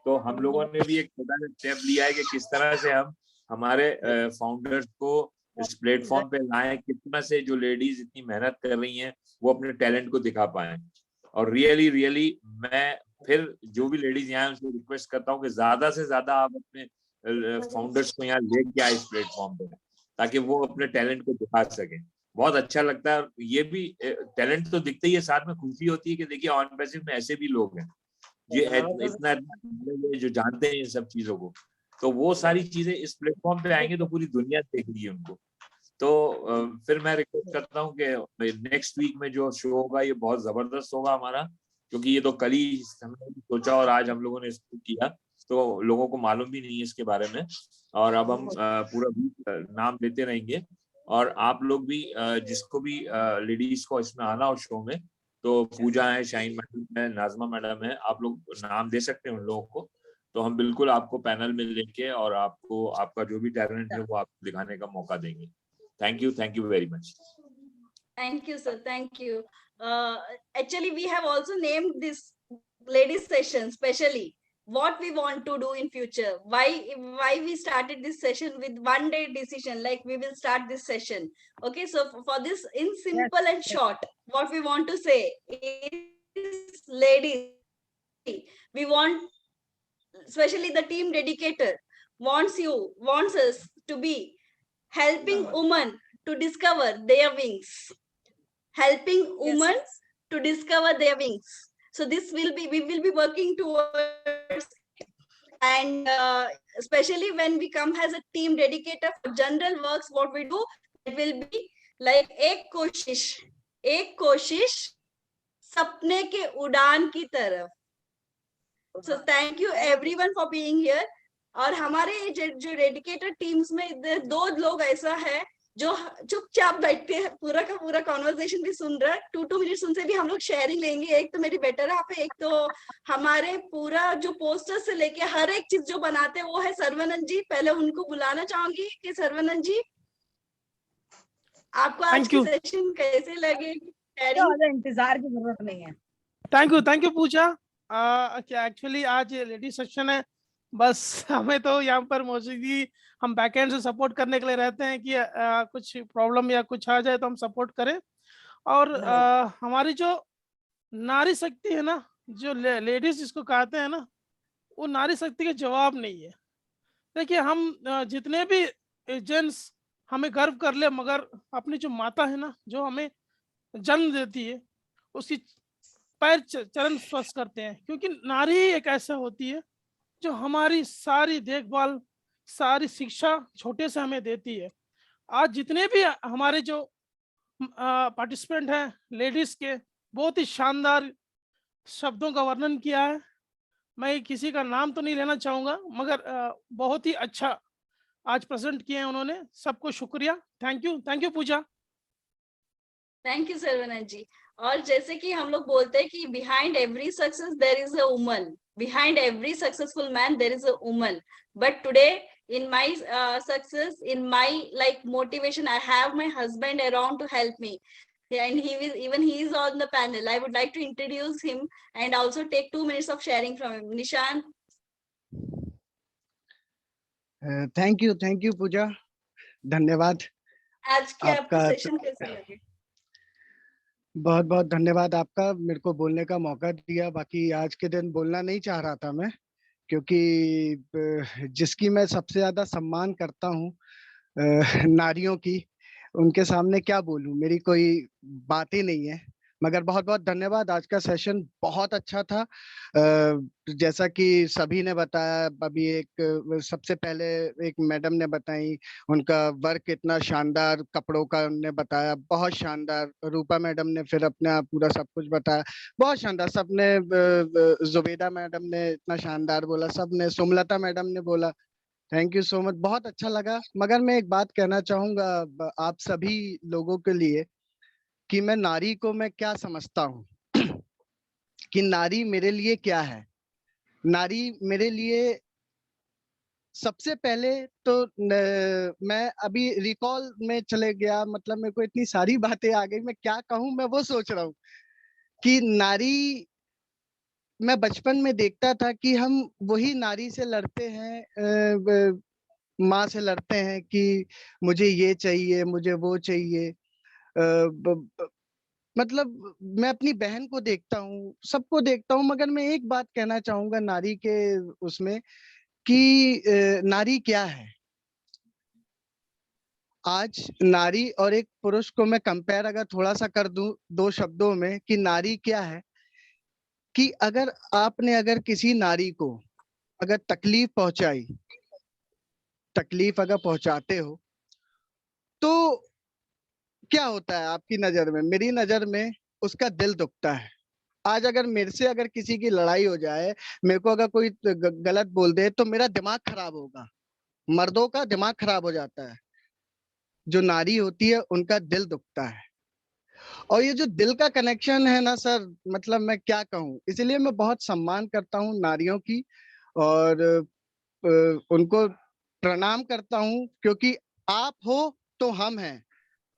तो हम लोगों ने भी एक छोटा सा स्टेप लिया है कि किस तरह से हम हमारे फाउंडर्स को इस प्लेटफॉर्म पे लाएं, कितना से जो लेडीज इतनी मेहनत कर रही हैं वो अपने टैलेंट को दिखा पाएं। और रियली मैं फिर जो भी लेडीज यहाँ उनसे रिक्वेस्ट करता हूँ कि ज्यादा से ज्यादा आप अपने फाउंडर्स को यहाँ लेके आए इस प्लेटफॉर्म पे, ताकि वो अपने टैलेंट को दिखा सकें। बहुत अच्छा लगता है, ये भी टैलेंट तो दिखता ही है, साथ में खुशी होती है कि देखिए ऑन पैसिव में ऐसे भी लोग हैं ये इतना जो जानते हैं इन सब चीजों को, तो वो सारी चीजें इस प्लेटफॉर्म पे आएंगे तो पूरी दुनिया देख रही है उनको। तो फिर मैं रिक्वेस्ट करता हूँ कि नेक्स्ट वीक में जो शो होगा ये बहुत जबरदस्त होगा हमारा, क्योंकि ये तो कल ही हमने सोचा और आज हम लोगों ने इसको किया, तो लोगों को मालूम भी नहीं है इसके बारे में, और अब हम पूरा वीक नाम लेते रहेंगे। और आप लोग भी जिसको भी लेडीज को इसमें आना हो शो में, तो पूजा है, शाहीन मैडम है, नाजमा मैडम है, आप लोग नाम दे सकते हैं उन लोगों को, तो हम बिल्कुल आपको पैनल में लेके और आपको आपका जो भी टैलेंट है वो आपको दिखाने का मौका देंगे। Thank you very much. Thank you, sir. Thank you. actually we have also named this ladies session specially what we want to do in future, why we started this session with one day decision, like we will start this session. Okay, so for this, in simple and short, what we want to say is, ladies, we want, especially the team dedicator wants us to be helping women to discover their wings, helping women to discover their wings. So this will be, we will be working towards, and especially when we come as a team dedicator for general works, what we do, it will be like एक कोशिश सपने के उड़ान की तरफ. So thank you everyone for being here. और हमारे जो डेडिकेटेड टीम्स में 2 लोग ऐसा है जो चुपचाप बैठते हैं, पूरा का पूरा कॉन्वर्सेशन भी सुन रहा है. 2 मिनट्स उनसे भी हम लोग शेयरिंग लेंगे. एक तो मेरी बेटर आप है, एक तो हमारे पूरा जो पोस्टर से लेके हर एक चीज जो बनाते हैं वो है सर्वनंद जी. पहले उनको बुलाना चाहूंगी कि सर्वनंद जी, आपको आज की सेशन कैसे लगे? इंतजार की जरूरत नहीं है. Thank you Pooja. एक्चुअली आज लेडीज सेक्शन है, बस हमें तो यहाँ पर मौजूदगी हम बैकएंड से सपोर्ट करने के लिए रहते हैं कि कुछ प्रॉब्लम या कुछ आ जाए तो हम सपोर्ट करें. और हमारी जो नारी शक्ति है ना, जो लेडीज जिसको कहते हैं ना, वो नारी शक्ति के जवाब नहीं है. देखिए, हम जितने भी जेंट्स हमें गर्व कर ले, मगर अपनी जो माता है ना, जो हमें जन्म देती है, उसकी पैर चरण स्पर्श करते हैं, क्योंकि नारी एक ऐसा होती है जो हमारी सारी देखभाल, सारी शिक्षा छोटे से हमें देती है. आज जितने भी हमारे जो पार्टिसिपेंट हैं लेडीज के, बहुत ही शानदार शब्दों का वर्णन किया है. मैं किसी का नाम तो नहीं लेना चाहूँगा, मगर बहुत ही अच्छा आज प्रेजेंट किए हैं उन्होंने. सबको शुक्रिया. Thank you Puja. Thank you Sarvanand ji. और जैसे कि हम लोग बोलते हैं कि behind every success there is a woman, behind every successful man there is a woman. But today in my success, in my like motivation, I have my husband around to help me, and he is on the panel. I would like to introduce him and also take 2 minutes of sharing from him. Nishan. Thank you Puja, धन्यवाद. आज के आपका session कैसे लगे? बहुत बहुत धन्यवाद आपका, मेरे को बोलने का मौका दिया. बाकी आज के दिन बोलना नहीं चाह रहा था मैं, क्योंकि जिसकी मैं सबसे ज्यादा सम्मान करता हूँ, नारियों की, उनके सामने क्या बोलूँ, मेरी कोई बात ही नहीं है. मगर बहुत बहुत धन्यवाद. आज का सेशन बहुत अच्छा था. जैसा कि सभी ने बताया, अभी एक सबसे पहले एक मैडम ने बताई, उनका वर्क इतना शानदार, कपड़ों का उन्होंने बताया, बहुत शानदार. रूपा मैडम ने फिर अपने आप पूरा सब कुछ बताया, बहुत शानदार. सबने, जुबेदा मैडम ने इतना शानदार बोला, सबने, सुमलता मैडम ने बोला. थैंक यू सो मच, बहुत अच्छा लगा. मगर मैं एक बात कहना चाहूंगा आप सभी लोगों के लिए कि मैं नारी को मैं क्या समझता हूँ, कि नारी मेरे लिए क्या है. नारी मेरे लिए सबसे पहले तो मैं अभी रिकॉल में चले गया, मतलब मेरे को इतनी सारी बातें आ गई, मैं क्या कहूँ, मैं वो सोच रहा हूँ कि नारी, मैं बचपन में देखता था कि हम वही नारी से लड़ते हैं, माँ से लड़ते हैं कि मुझे ये चाहिए, मुझे वो चाहिए. मतलब मैं अपनी बहन को देखता हूँ, सबको देखता हूँ, मगर मैं एक बात कहना चाहूंगा नारी के उसमें, कि नारी क्या है. आज नारी और एक पुरुष को मैं कंपेयर अगर थोड़ा सा कर दूं 2 शब्दों में, कि नारी क्या है, कि अगर किसी नारी को अगर तकलीफ अगर पहुंचाते हो, तो क्या होता है आपकी नजर में? मेरी नजर में उसका दिल दुखता है. आज अगर मेरे से अगर किसी की लड़ाई हो जाए, मेरे को अगर कोई गलत बोल दे, तो मेरा दिमाग खराब होगा. मर्दों का दिमाग खराब हो जाता है. जो नारी होती है उनका दिल दुखता है. और ये जो दिल का कनेक्शन है ना सर, मतलब मैं क्या कहूँ. इसलिए मैं बहुत सम्मान करता हूँ नारियों की, और उनको प्रणाम करता हूँ, क्योंकि आप हो तो हम हैं,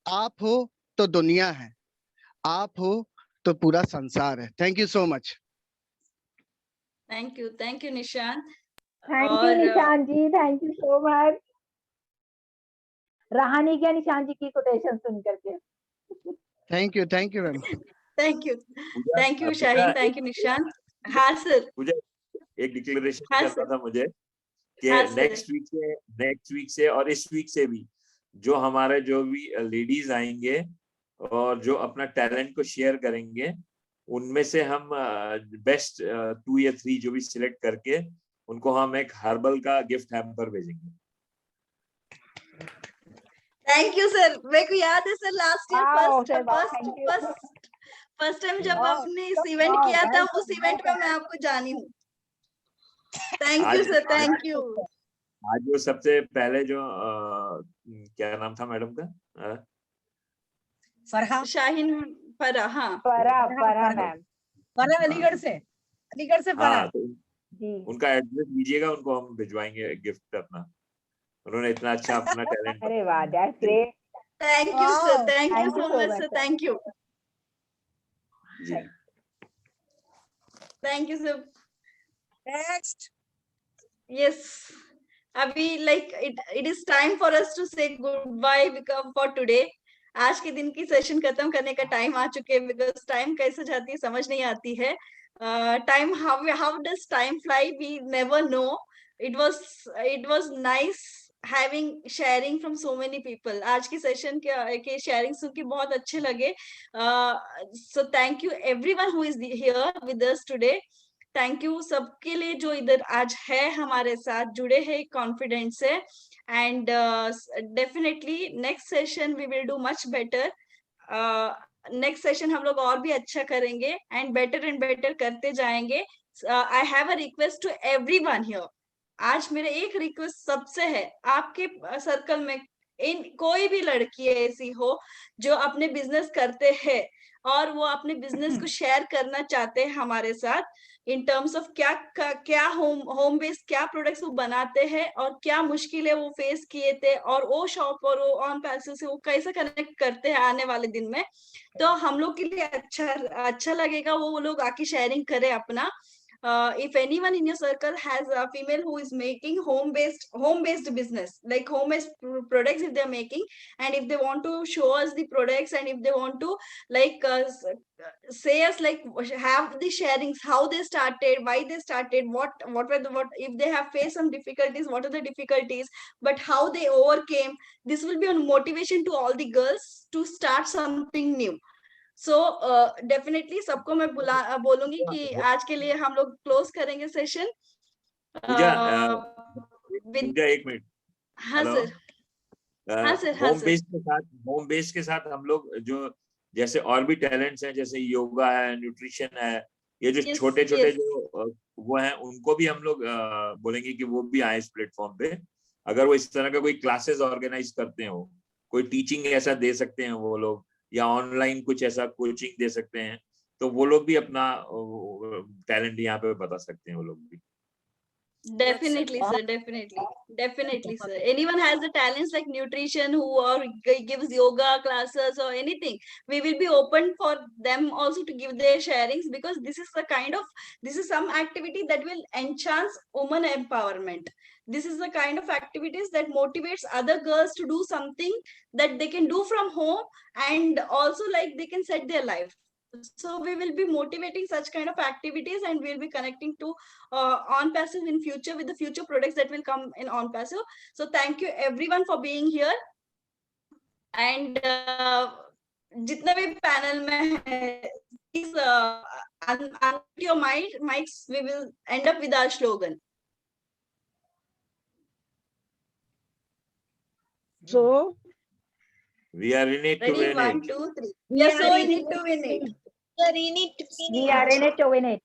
आप हो तो दुनिया है, आप हो तो पूरा संसार है। Thank you so much. Thank you Nishant. Thank you और निशांत जी, थैंक यू सो मच। रहा नहीं क्या निशांत जी की कोटेशन सुन करके? Thank you ma'am. Thank you Shaheen, thank you Nishant. हाँ सर। मुझे एक डिक्लेरेशन हाँ करना सर। था मुझे कि हाँ सर। नेक्स्ट वीक से और इस वीक से भी जो हमारे जो भी लेडीज आएंगे और जो अपना टैलेंट को शेयर करेंगे, उनमें से हम बेस्ट 2 या 3 जो भी सिलेक्ट करके उनको हम एक हर्बल का गिफ्ट हैम्पर भेजेंगे। Thank you sir. मेरे को याद है sir, last year first time जब आपने इस इवेंट किया था, उस इवेंट में मैं आपको जानी हूँ। Thank you sir, thank you. आज वो सबसे पहले जो क्या नाम था मैडम का? फरहा शाहीन फरहा। हाँ फरहा मैम। फरहा अलीगढ़ से फरहा। हाँ, तो उनका एड्रेस दीजिएगा, उनको हम भिजवाएंगे गिफ्ट अपना। उन्होंने इतना अच्छा अपना टैलेंट। अरे वाह, that's great. Thank you sir, thank you so much sir, thank you. Thank you sir. Next. Yes, अभी like it is time for us to say goodbye because for today, आज के दिन की सेशन खत्म करने का टाइम आ चुके हैं, because टाइम कैसे जाती है समझ नहीं आती है। Time how does time fly, we never know. It was nice having sharing from so many people. आज की सेशन के sharing सुन के बहुत अच्छे लगे। So thank you everyone who is here with us today. Thank you सबके लिए जो इधर आज है हमारे साथ जुड़े हैं कॉन्फिडेंस से। And definitely next session we will do much better. Next session हम लोग और भी अच्छा करेंगे एंड बेटर करते जाएंगे। I have a request to everyone here. आज मेरे एक रिक्वेस्ट सबसे है, आपके सर्कल में कोई भी लड़की ऐसी हो जो अपने बिजनेस करते हैं और वो अपने बिजनेस को शेयर करना चाहते हैं हमारे साथ, इन टर्म्स ऑफ क्या होम बेस्ड क्या प्रोडक्ट्स वो बनाते हैं और क्या मुश्किलें वो फेस किए थे और वो शॉप और वो ऑन पैसे से वो कैसे कनेक्ट करते हैं आने वाले दिन में, तो हम लोग के लिए अच्छा लगेगा वो लोग आके शेयरिंग करें अपना। If anyone in your circle has a female who is making home based business, like home based products if they're making, and if they want to show us the products, and if they want to like say us like have the sharings, how they started, why they started, what if they have faced some difficulties, what are the difficulties, but how they overcame, this will be a motivation to all the girls to start something new. So definitely सबको मैं बोलूंगी कि आज के लिए हम लोग close करेंगे सेशन। पूजा एक मिनट। हाँ सर। हाँ सर। होम बेस के साथ हम लोग जो जैसे और भी टैलेंट्स हैं, जैसे योगा है, न्यूट्रिशन है, ये जो छोटे जो वो हैं, उनको भी हम लोग बोलेंगे कि वो भी आए इस प्लेटफॉर्म पे। अगर वो इस तरह का कोई क्लासेस ऑर्गेनाइज करते हो, कोई टीचिंग ऐसा दे सकते हैं वो लोग, या ऑनलाइन कुछ ऐसा कोचिंग दे सकते हैं, तो वो लोग भी अपना टैलेंट यहाँ पे बता सकते हैं वो लोग भी। Definitely sir, definitely sir. Anyone has the talents like nutrition who or gives yoga classes or anything, we will be open for them also to give their sharings, because this is some activity that will enhance women empowerment. This is the kind of activities that motivates other girls to do something that they can do from home, and also like they can set their life. So we will be motivating such kind of activities, and we'll be connecting to On Passive in future with the future products that will come in On Passive. So thank you everyone for being here, and jitna bhi panel mein hai, please unmute your mics. We will end up with our slogan. So we are in it to win it. 1, 2, 3. We are so in it to win it. We are in it to win it.